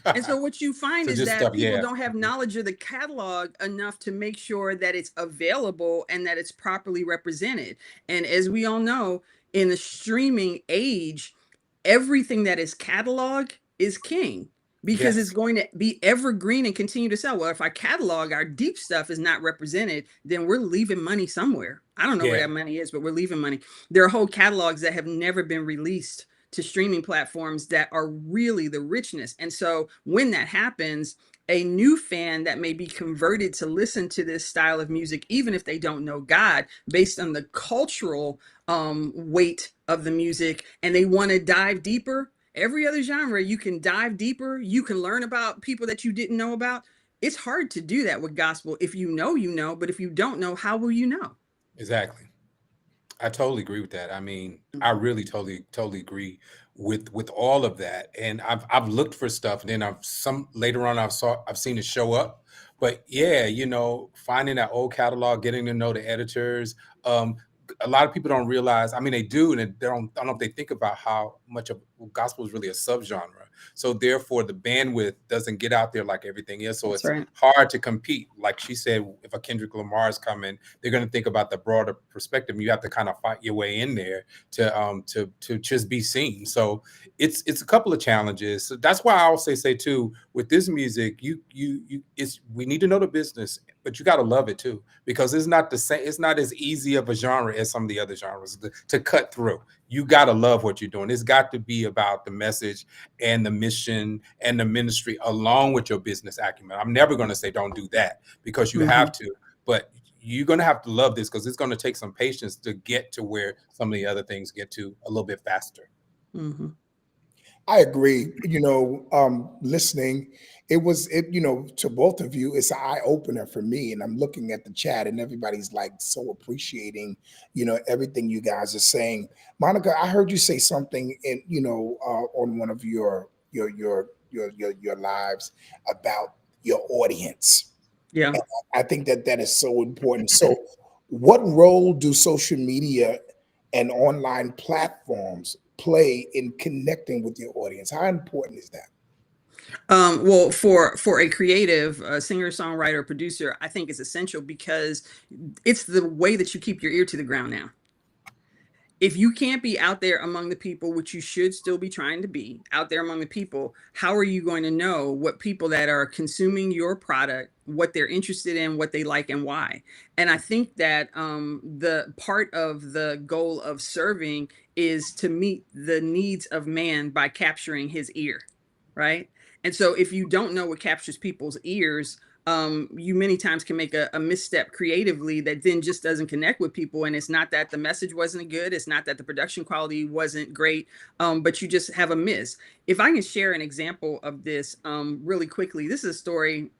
And so what you find So is just that stuff, people yeah. don't have knowledge of the catalog enough to make sure that it's available and that it's properly represented. And as we all know, in the streaming age, everything that is catalog is king. because it's Yes. going to be evergreen and continue to sell. Well, if our catalog, our deep stuff is not represented, then we're leaving money somewhere. I don't know where Yeah. that money is, but we're leaving money. There are whole catalogs that have never been released to streaming platforms that are really the richness. And so when that happens, a new fan that may be converted to listen to this style of music, even if they don't know God, based on the cultural weight of the music, and they want to dive deeper. Every other genre, you can dive deeper. You can learn about people that you didn't know about. It's hard to do that with gospel. If you know, but if you don't know, how will you know? Exactly. I totally agree with that. I mean, I Mhm. really totally agree with all of that. And I've looked for stuff, and then I've some later on I've seen it show up. But yeah, finding that old catalog, getting to know the editors. Um, a lot of people don't realize. I mean, they do, and they don't. I don't know if they think about how much of gospel is really a subgenre. So therefore, the bandwidth doesn't get out there like everything else. So That's it's right. hard to compete. Like she said, if a Kendrick Lamar is coming, they're going to think about the broader perspective. You have to kind of fight your way in there to just be seen. So it's a couple of challenges. So that's why I always say too, with this music, we need to know the business, but you got to love it too, because it's not the same. It's not as easy of a genre as some of the other genres to cut through. You got to love what you're doing. It's got to be about the message and the mission and the ministry along with your business acumen. I'm never going to say don't do that, because you Mm-hmm. have to, but you're going to have to love this, because it's going to take some patience to get to where some of the other things get to a little bit faster. Mm-hmm. I agree. Listening, to both of you, it's an eye opener for me. And I'm looking at the chat, and everybody's like so appreciating, everything you guys are saying. Monica, I heard you say something on one of your lives about your audience. Yeah. And I think that is so important. So, what role do social media and online platforms play in connecting with your audience? How important is that? Well, for a creative singer, songwriter, producer, I think it's essential because it's the way that you keep your ear to the ground now. If you can't be out there among the people, which you should still be trying to be out there among the people, how are you going to know what people that are consuming your product, what they're interested in, what they like, and why? And I think that the part of the goal of serving is to meet the needs of man by capturing his ear, right? And so if you don't know what captures people's ears, you many times can make a misstep creatively that then just doesn't connect with people. And it's not that the message wasn't good. It's not that the production quality wasn't great, but you just have a miss. If I can share an example of this really quickly, this is a story.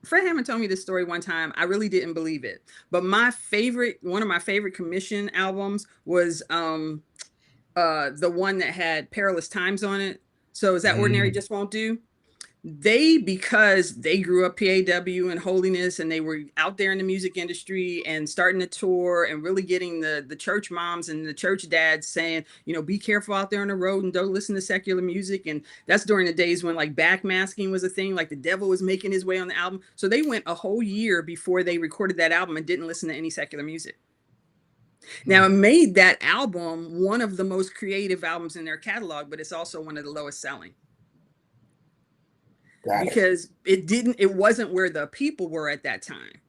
Fred Hammond told me this story one time. I really didn't believe it. But one of my favorite commission albums was the one that had Perilous Times on it. So is that Ordinary Mm. Just Won't Do? Because they grew up PAW and holiness, and they were out there in the music industry and starting to tour and really getting the church moms and the church dads saying, be careful out there on the road and don't listen to secular music. And that's during the days when like backmasking was a thing, like the devil was making his way on the album. So they went a whole year before they recorded that album and didn't listen to any secular music. Now, it made that album one of the most creative albums in their catalog, but it's also one of the lowest selling Got it. because it wasn't where the people were at that time.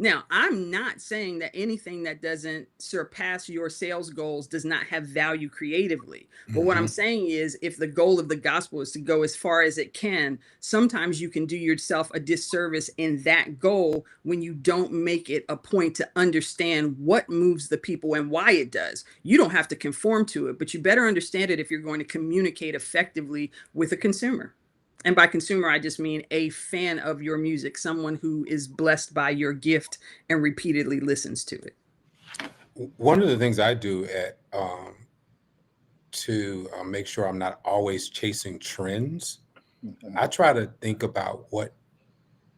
Now, I'm not saying that anything that doesn't surpass your sales goals does not have value creatively. But what I'm Hmm. saying is, if the goal of the gospel is to go as far as it can, sometimes you can do yourself a disservice in that goal when you don't make it a point to understand what moves the people and why it does. You don't have to conform to it, but you better understand it if you're going to communicate effectively with a consumer. And by consumer, I just mean a fan of your music, someone who is blessed by your gift and repeatedly listens to it. One of the things I do to make sure I'm not always chasing trends, Mhm. I try to think about what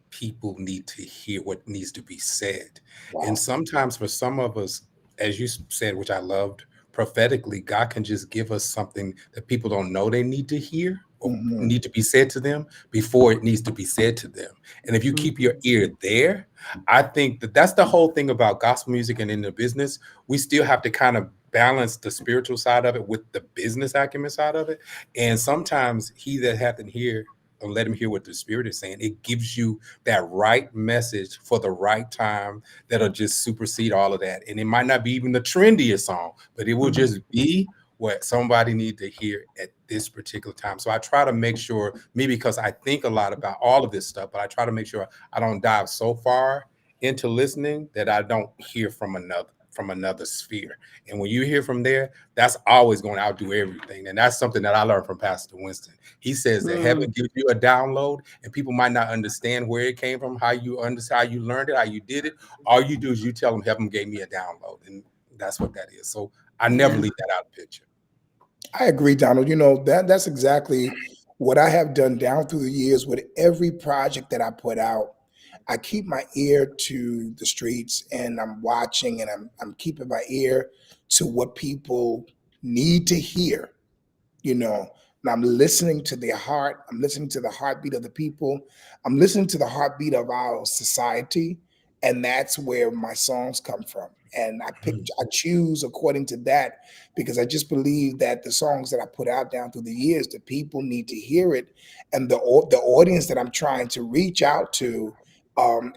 people need to hear, what needs to be said. And Wow. sometimes for some of us, as you said, which I loved, prophetically, God can just give us something that people don't know they need to hear or Mhm. need to be said to them before it needs to be said to them. And if you keep your Mhm. ear there, I think that that's the whole thing about gospel music and in the business. We still have to kind of balance the spiritual side of it with the business acumen side of it. And sometimes he that hath an ear, and let him hear what the Spirit is saying. It gives you that right message for the right time that'll just supersede all of that. And it might not be even the trendiest song, but it will just be what somebody need to hear at this particular time. So I try to make sure, me, because I think a lot about all of this stuff, but I try to make sure I don't dive so far into listening that I don't hear from another sphere. And when you hear from there, that's always going to outdo everything. And that's something that I learned from Pastor Winston. He says that heaven gives you a download, and people might not understand where it came from, how you understand, how you learned it, how you did it. All you do is you tell them heaven gave me a download, and that's what that is. So I never leave that out of the picture. I agree, Donald. That's exactly what I have done down through the years with every project that I put out. I keep my ear to the streets, and I'm watching, and I'm keeping my ear to what people need to hear. And I'm listening to their heart. I'm listening to the heartbeat of the people. I'm listening to the heartbeat of our society, and that's where my songs come from. And I choose according to that, because I just believe that the songs that I put out down through the years, the people need to hear it, and the audience that I'm trying to reach out to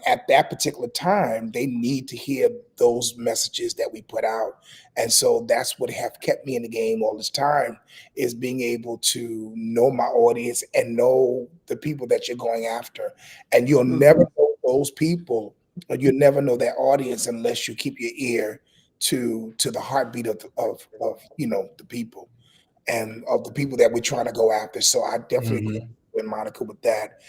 at that particular time, they need to hear those messages that we put out. And so that's what have kept me in the game all this time, is being able to know my audience and know the people that you're going after. And you'll never know those people, or you'll never know that audience, unless you keep your ear to the heartbeat of the people, and of the people that we're trying to go after. So I definitely agree with Monica with that.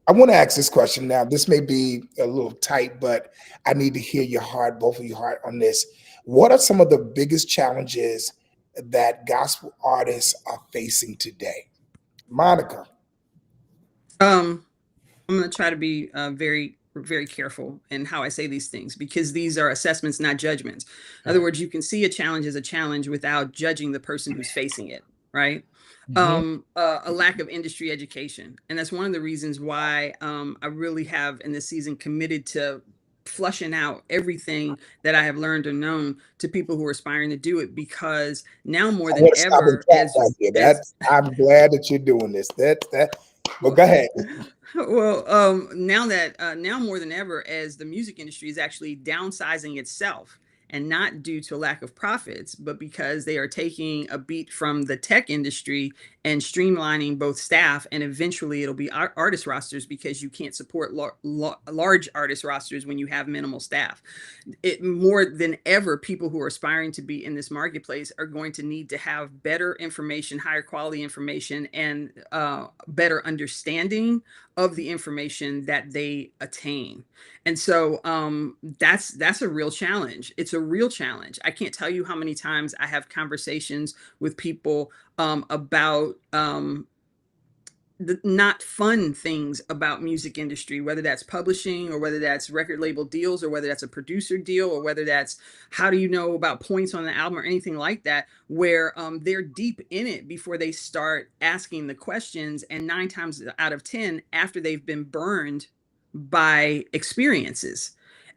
I want to ask this question now. This may be a little tight, but I need to hear your heart, both of your heart, on this. What are some of the biggest challenges that gospel artists are facing today? Monica. I'm going to try to be very, very careful in how I say these things, because these are assessments, not judgments. In other words, you can see a challenge as a challenge without judging the person who's facing it, right? A lack of industry education. And that's one of the reasons why I really have in this season committed to flushing out everything that I have learned or known to people who are aspiring to do it, because now more I than want to stop and ever, clap right here. I'm glad that you're doing this. But go ahead. Well, now more than ever, as the music industry is actually downsizing itself, and not due to a lack of profits, but because they are taking a beat from the tech industry and streamlining both staff, and eventually it'll be artist rosters, because you can't support large artist rosters when you have minimal staff. More than ever, people who are aspiring to be in this marketplace are going to need to have better information, higher quality information, and better understanding of the information that they attain. And so that's a real challenge. It's a real challenge. I can't tell you how many times I have conversations with people about the not fun things about music industry, whether that's publishing, or whether that's record label deals, or whether that's a producer deal, or whether that's how do you know about points on the album, or anything like that, where they're deep in it before they start asking the questions. And 9 times out of 10, after they've been burned by experiences.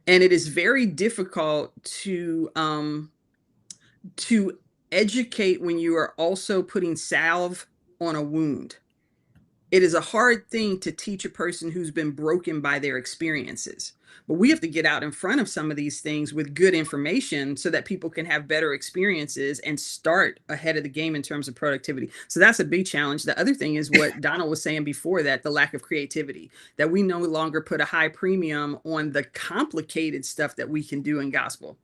And it is very difficult to educate when you are also putting salve on a wound. It is a hard thing to teach a person who's been broken by their experiences. But we have to get out in front of some of these things with good information, so that people can have better experiences and start ahead of the game in terms of productivity. So that's a big challenge. The other thing is what Donald was saying before, that the lack of creativity, that we no longer put a high premium on the complicated stuff that we can do in gospel.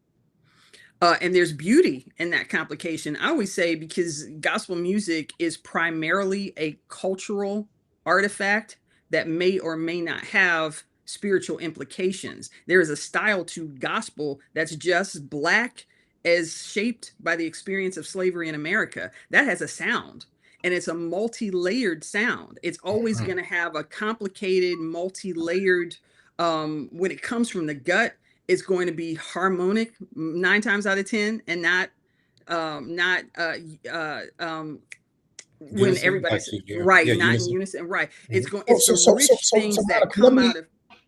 And there's beauty in that complication. I always say, because gospel music is primarily a cultural artifact that may or may not have spiritual implications. There is a style to gospel that's just Black, as shaped by the experience of slavery in America. That has a sound, and it's a multi-layered sound. It's always going to have a complicated, multi-layered, when it comes from the gut, it's going to be harmonic 9 times out of 10, and not when Unison, everybody's actually, right, yeah, not in unison. unison, right. It's So, the rich things that Monica, come out of.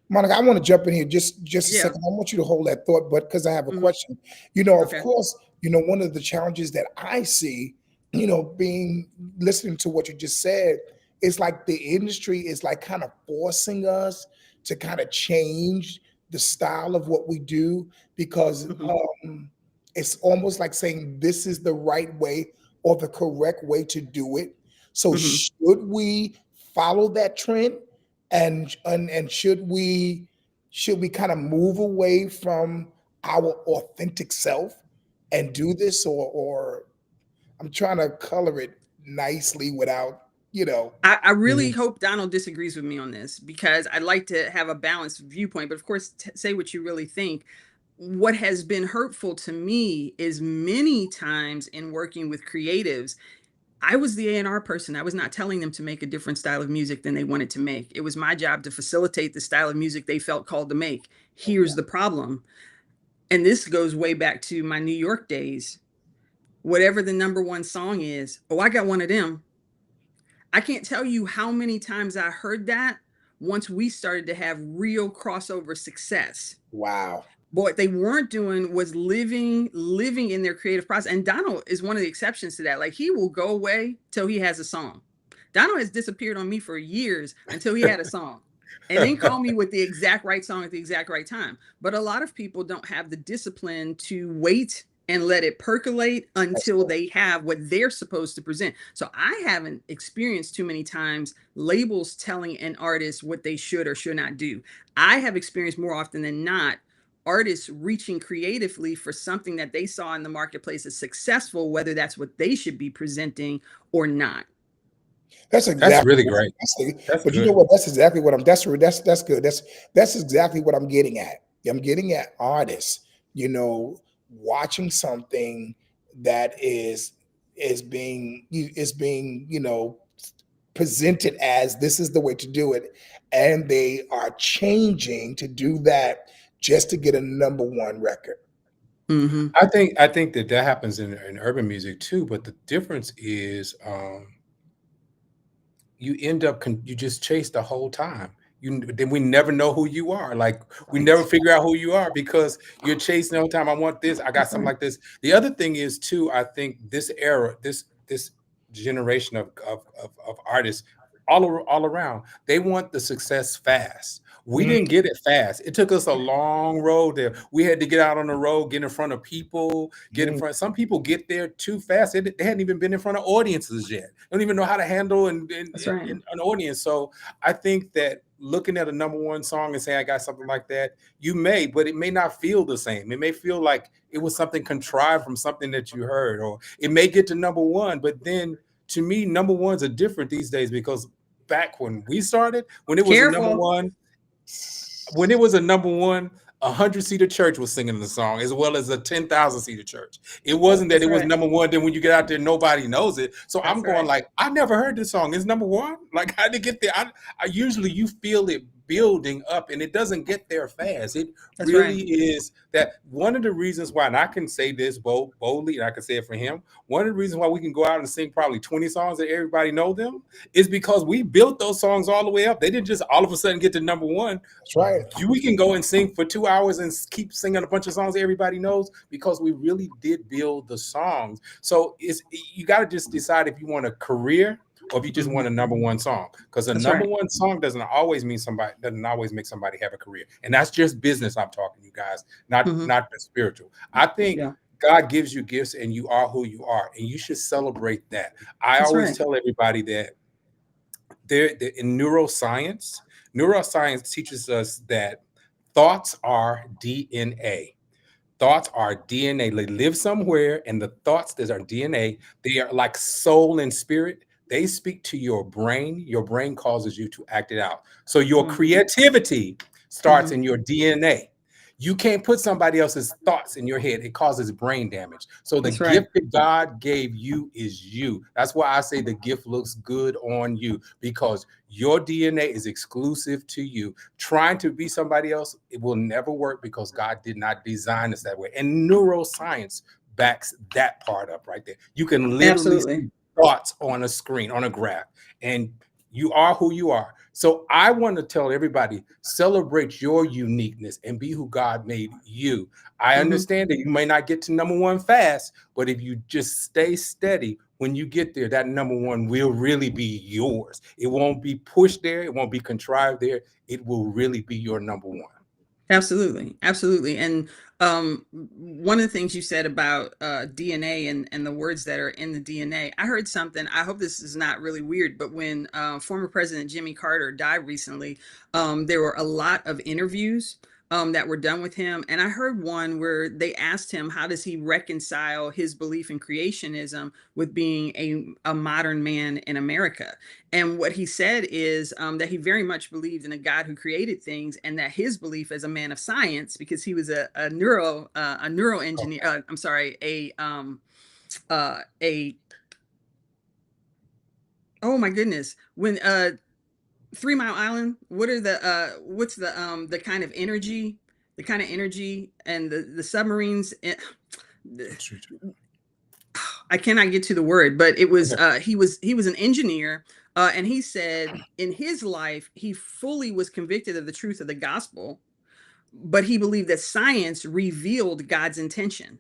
Monica, I want to jump in here just a Yeah. second. I want you to hold that thought, but because I have a question. Of Okay. course, one of the challenges that I see, being listening to what you just said, it's like the industry is like kind of forcing us to kind of change the style of what we do because Mhm. it's almost like saying this is the right way or the correct way to do it. So Mhm. should we follow that trend and should we kind of move away from our authentic self and do this or I'm trying to color it nicely without, you know. I really Mhm. hope Donald disagrees with me on this because I'd like to have a balanced viewpoint, but of course, say what you really think. What has been hurtful to me is many times in working with creatives, I was the A&R person. I was not telling them to make a different style of music than they wanted to make. It was my job to facilitate the style of music they felt called to make. Okay. Here's the problem. And this goes way back to my New York days. Whatever the number one song is, oh, I got one of them. I can't tell you how many times I heard that once we started to have real crossover success. Wow. But what they weren't doing was living in their creative process. And Donald is one of the exceptions to that. Like he will go away till he has a song. Donald has disappeared on me for years until he had a song. And then call me with the exact right song at the exact right time. But a lot of people don't have the discipline to wait and let it percolate That's until good. they have what they're supposed to present. So I haven't experienced too many times labels telling an artist what they should or should not do. I have experienced more often than not artists reaching creatively for something that they saw in the marketplace as successful, whether that's what they should be presenting or not. That's That's exactly really what great. That's but you know good. what? That's exactly what I'm that's good. That's exactly what I'm getting at. I'm getting at artists, you know, watching something that is being, you know, presented as this is the way to do it. And they are changing to do that just to get a number one record. Hmm. I think that that happens in urban music too, but the difference is you end up you just chase the whole time. Then we never know who you are. Like we Right. never figure out who you are because you're chasing the whole time. I want this. I got That's something right. like this. The other thing is too. I think this era, this generation of artists, all around, they want the success fast. We Mm, didn't get it fast. It took us a long road there. We had to get out on the road, get in front of people, get in mm, front. Some people get there too fast. They hadn't even been in front of audiences yet. They don't even know how to handle That's right. an audience. So I think that looking at a number one song and saying I got something like that, you may, but it may not feel the same. It may feel like it was something contrived from something that you heard, or it may get to number one. But then to me, number ones are different these days because back when we started, Careful. when it was a number one, 100-seater church was singing the song as well as a 10,000-seater church. It wasn't that That's it was right. number one. Then when you get out there, nobody knows it. So I'm That's going right. like, I never heard this song. It's number one. Like, how did it get there? I usually you feel it building up, and it doesn't get there fast. It That's really right. is that one of the reasons why, and I can say this boldly, and I can say it for him. One of the reasons why we can go out and sing probably 20 songs that everybody know them is because we built those songs all the way up. They didn't just all of a sudden get to number one. that's right. We can go and sing for 2 hours and keep singing a bunch of songs everybody knows because we really did build the songs. So you got to just decide if you want a career or if you just want Mhm. a number one song. Because a That's number right. one song doesn't always make somebody have a career. And that's just business I'm talking, you guys, Mhm. not the spiritual. I think Yeah. God gives you gifts and you are who you are, and you should celebrate that. I That's always right. tell everybody that in neuroscience teaches us that thoughts are DNA. Thoughts are DNA. They live somewhere, and the thoughts that are DNA, they are like soul and spirit. They speak to your brain. Your brain causes you to act it out. So your Mhm. creativity starts Mhm. in your DNA. You can't put somebody else's thoughts in your head. It causes brain damage. So the That's right. gift that God gave you is you. That's why I say the gift looks good on you because your DNA is exclusive to you. Trying to be somebody else, it will never work because God did not design us that way. And neuroscience backs that part up right there. You can literally Absolutely. see thoughts on a screen, on a graph, and You are who you are. So I want to tell everybody, celebrate your uniqueness and be who God made you. I Mhm. understand that you may not get to number one fast, but if you just stay steady, when you get there, that number one will really be yours. It won't be pushed there. It won't be contrived there. It will really be your number one. Absolutely, absolutely. And one of the things you said about DNA and the words that are in the DNA, I heard something. I hope this is not really weird, but when former President Jimmy Carter died recently, there were a lot of interviews that were done with him, and I heard one where they asked him how does he reconcile his belief in creationism with being a modern man in America. And what he said is that he very much believed in a God who created things, and that his belief as a man of science, because he was a neuro engineer. I'm sorry, a oh my goodness, when 3 Mile Island, what are what's the kind of energy, and the submarines. I cannot get to the word, but it was he was an engineer, and he said in his life he fully was convicted of the truth of the gospel, but he believed that science revealed God's intention.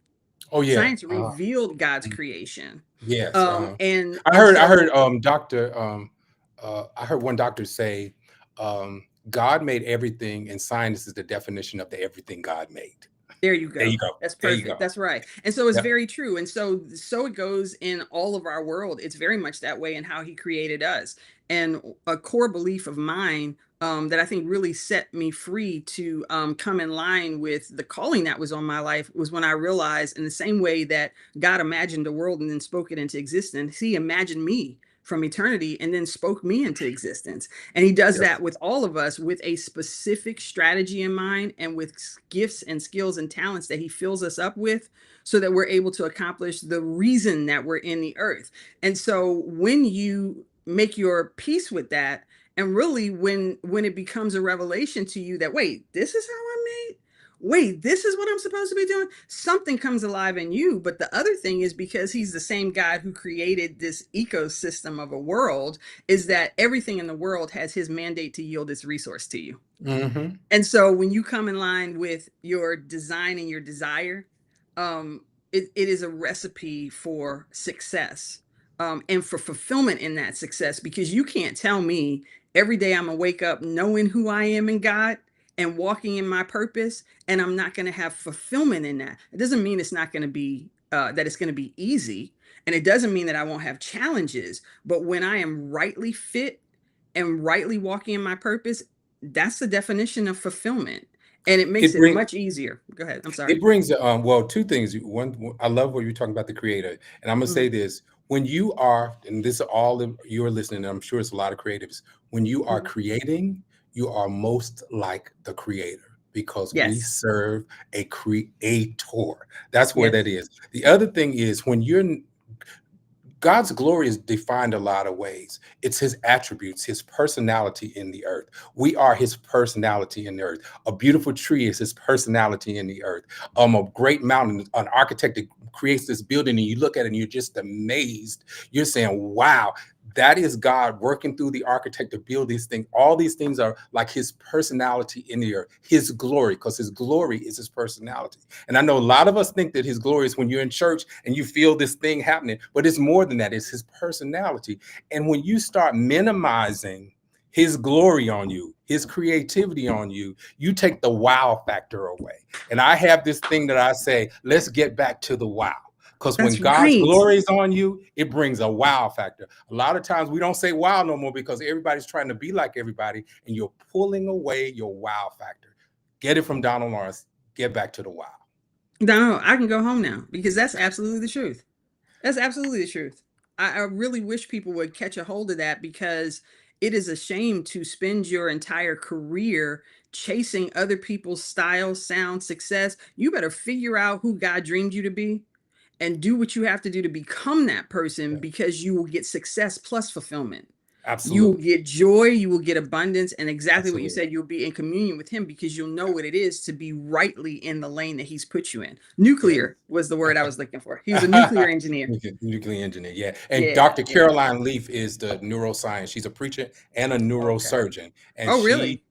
Oh yeah. Science revealed God's creation, Yes. and I and heard I so heard doctor I heard one doctor say God made everything and science is the definition of the everything God made. there you There go. you go. That's There you perfect. go. That's right. And so it's Yep. very true. And so it goes in all of our world. It's very much that way in how he created us. And a core belief of mine that I think really set me free to come in line with the calling that was on my life was when I realized, in the same way that God imagined the world and then spoke it into existence, he imagined me from eternity and then spoke me into existence. And he does Yes. that with all of us with a specific strategy in mind, and with gifts and skills and talents that he fills us up with, so that we're able to accomplish the reason that we're in the earth. And so when you make your peace with that, and really when it becomes a revelation to you that, wait, this is how I'm made, wait, this is what I'm supposed to be doing, something comes alive in you. But the other thing is, because he's the same God who created this ecosystem of a world, is that everything in the world has his mandate to yield its resource to you. Hmm. And so when you come in line with your design and your desire, it is a recipe for success, and for fulfillment in that success. Because you can't tell me every day I'm gonna wake up knowing who I am in God and walking in my purpose, and I'm not gonna have fulfillment in that. It doesn't mean it's not gonna be that it's gonna be easy, and it doesn't mean that I won't have challenges. But when I am rightly fit and rightly walking in my purpose, that's the definition of fulfillment, and it makes It it brings much easier. Go ahead. I'm sorry. it brings well two things. One, I love what you're talking about the creator, and I'm gonna say Mhm, this: when you are, and this is all of you're listening, and I'm sure it's a lot of creatives. When you are mhm. creating, you are most like the creator because we Yes. serve a creator. That's where that Yes. is. The other thing is when you're God's glory is defined a lot of ways. It's his attributes, his personality in the earth. We are his personality in the earth. A beautiful tree is his personality in the earth. A great mountain, an architect that creates this building, and you look at it and you're just amazed. You're saying, wow, that is God working through the architect to build these things. All these things are like his personality in the earth, his glory, because his glory is his personality. And I know a lot of us think that his glory is when you're in church and you feel this thing happening, but it's more than that. It's his personality. And when you start minimizing his glory on you, his creativity on you, you take the wow factor away. And I have this thing that I say, let's get back to the wow. Because when That's God's right. glory is on you, it brings a wow factor. A lot of times we don't say wow no more because everybody's trying to be like everybody, and you're pulling away your wow factor. Get it from Donald Lawrence. Get back to the wow. No, I can go home now, because that's absolutely the truth. That's absolutely the truth. I really wish people would catch a hold of that, because it is a shame to spend your entire career chasing other people's style, sound, success. You better figure out who God dreamed you to be and do what you have to do to become that person, because you will get success plus fulfillment. You will Absolutely. get joy, you will get abundance, and exactly what you Absolutely. said, you'll be in communion with him because you'll know what it is to be rightly in the lane that he's put you in. Yeah. Nuclear was the word I was looking for. He was a nuclear engineer. Nuclear engineer, yeah. And Yeah, Dr. yeah. Caroline Leaf is the neuroscience. She's a preacher and a Okay. neurosurgeon. And Oh, really?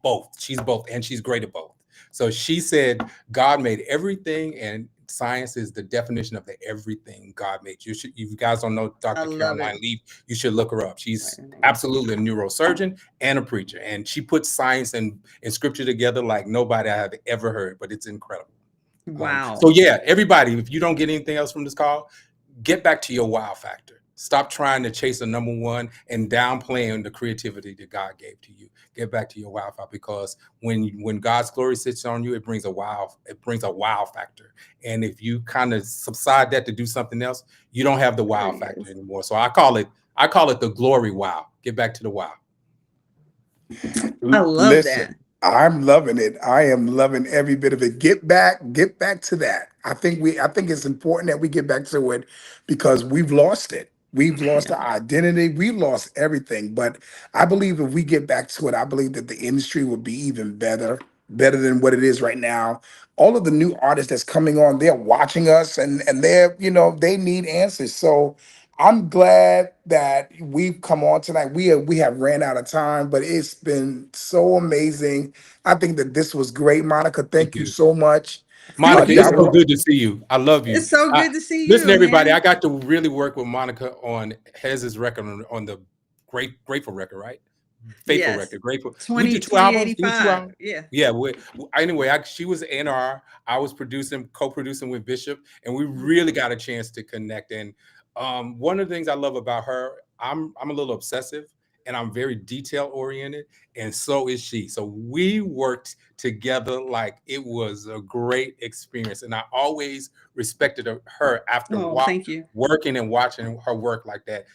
both. She's both, and she's great at both. So she said God made everything, and science is the definition of the everything God made. If you guys don't know I Dr. love Caroline it. Leaf, you should look her up. Write She's her name. absolutely a neurosurgeon and a preacher. And she puts science and scripture together like nobody I have ever heard, but it's incredible. So Wow. yeah, everybody, if you don't get anything else from this call, get back to your wow factor. Stop trying to chase a number one and downplaying the creativity that God gave to you. Get back to your wow factor, because when God's glory sits on you, it brings a wow factor. And if you kind of subside that to do something else, you don't have the There wow he factor is. anymore. So I call it the glory wow. Get back to the wow. I love Listen, that. I'm loving it. I am loving every bit of it. Get back to that. I think it's important that we get back to it because we've lost it. We've lost Yeah. our identity. We lost everything. But I believe if we get back to it, I believe that the industry will be even better than what it is right now. All of the new artists that's coming on, they're watching us and they're, they need answers. So I'm glad that we've come on tonight. We have ran out of time, but it's been so amazing. I think that this was great, Monica. Thank Thank you you. so much. Monica, Thank it's so you. Y'all, good to see you. I love you. It's so good to see Listen, you, everybody, man. I got to really work with Monica on Hez's record on the Grateful record, right? Faithful Yes. record, Grateful. We do two albums. Do 2 2385. albums. Yeah. Yeah. Anyway, she was A&R. I was co-producing with Bishop, and we really got a chance to connect. And one of the things I love about her, I'm a little obsessive, and I'm very detail oriented, and so is she. So we worked together like it was a great experience, and I always respected her after Oh, thank you. working and watching her work like that.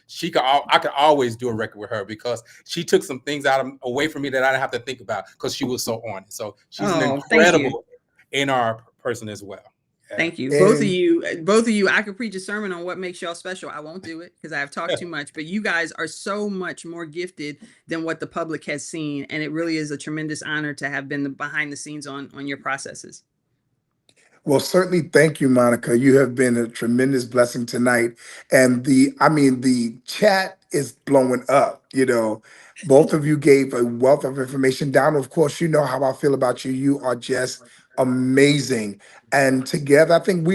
I could always do a record with her because she took some things away from me that I didn't have to think about because she was so on it. So she's an Oh, thank you. incredible A&R person as well. Yeah. Thank you. and Both of you, I could preach a sermon on what makes y'all special. I won't do it because I have talked too much, but you guys are so much more gifted than what the public has seen. And it really is a tremendous honor to have been behind the scenes on your processes. well, certainly thank you, Monica. You have been a tremendous blessing tonight. And the chat is blowing up. Both of you gave a wealth of information down. Of course, you know how I feel about you. You are just amazing. And together, I think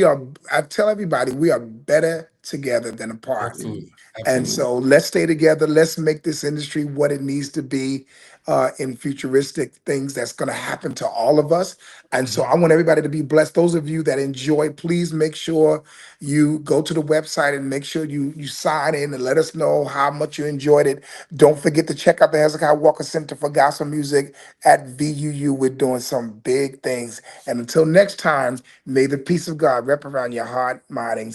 I tell everybody, we are better together than apart. Absolutely. And Absolutely. so let's stay together. Let's make this industry what it needs to be in futuristic things that's going to happen to all of us. And so Mhm. I want everybody to be blessed. Those of you that enjoy, please make sure you go to the website and make sure you sign in and let us know how much you enjoyed it. Don't forget to check out the Hezekiah Walker Center for Gospel Music at VUU. We're doing some big things. And until next time, may the peace of God wrap around your heart, mind, and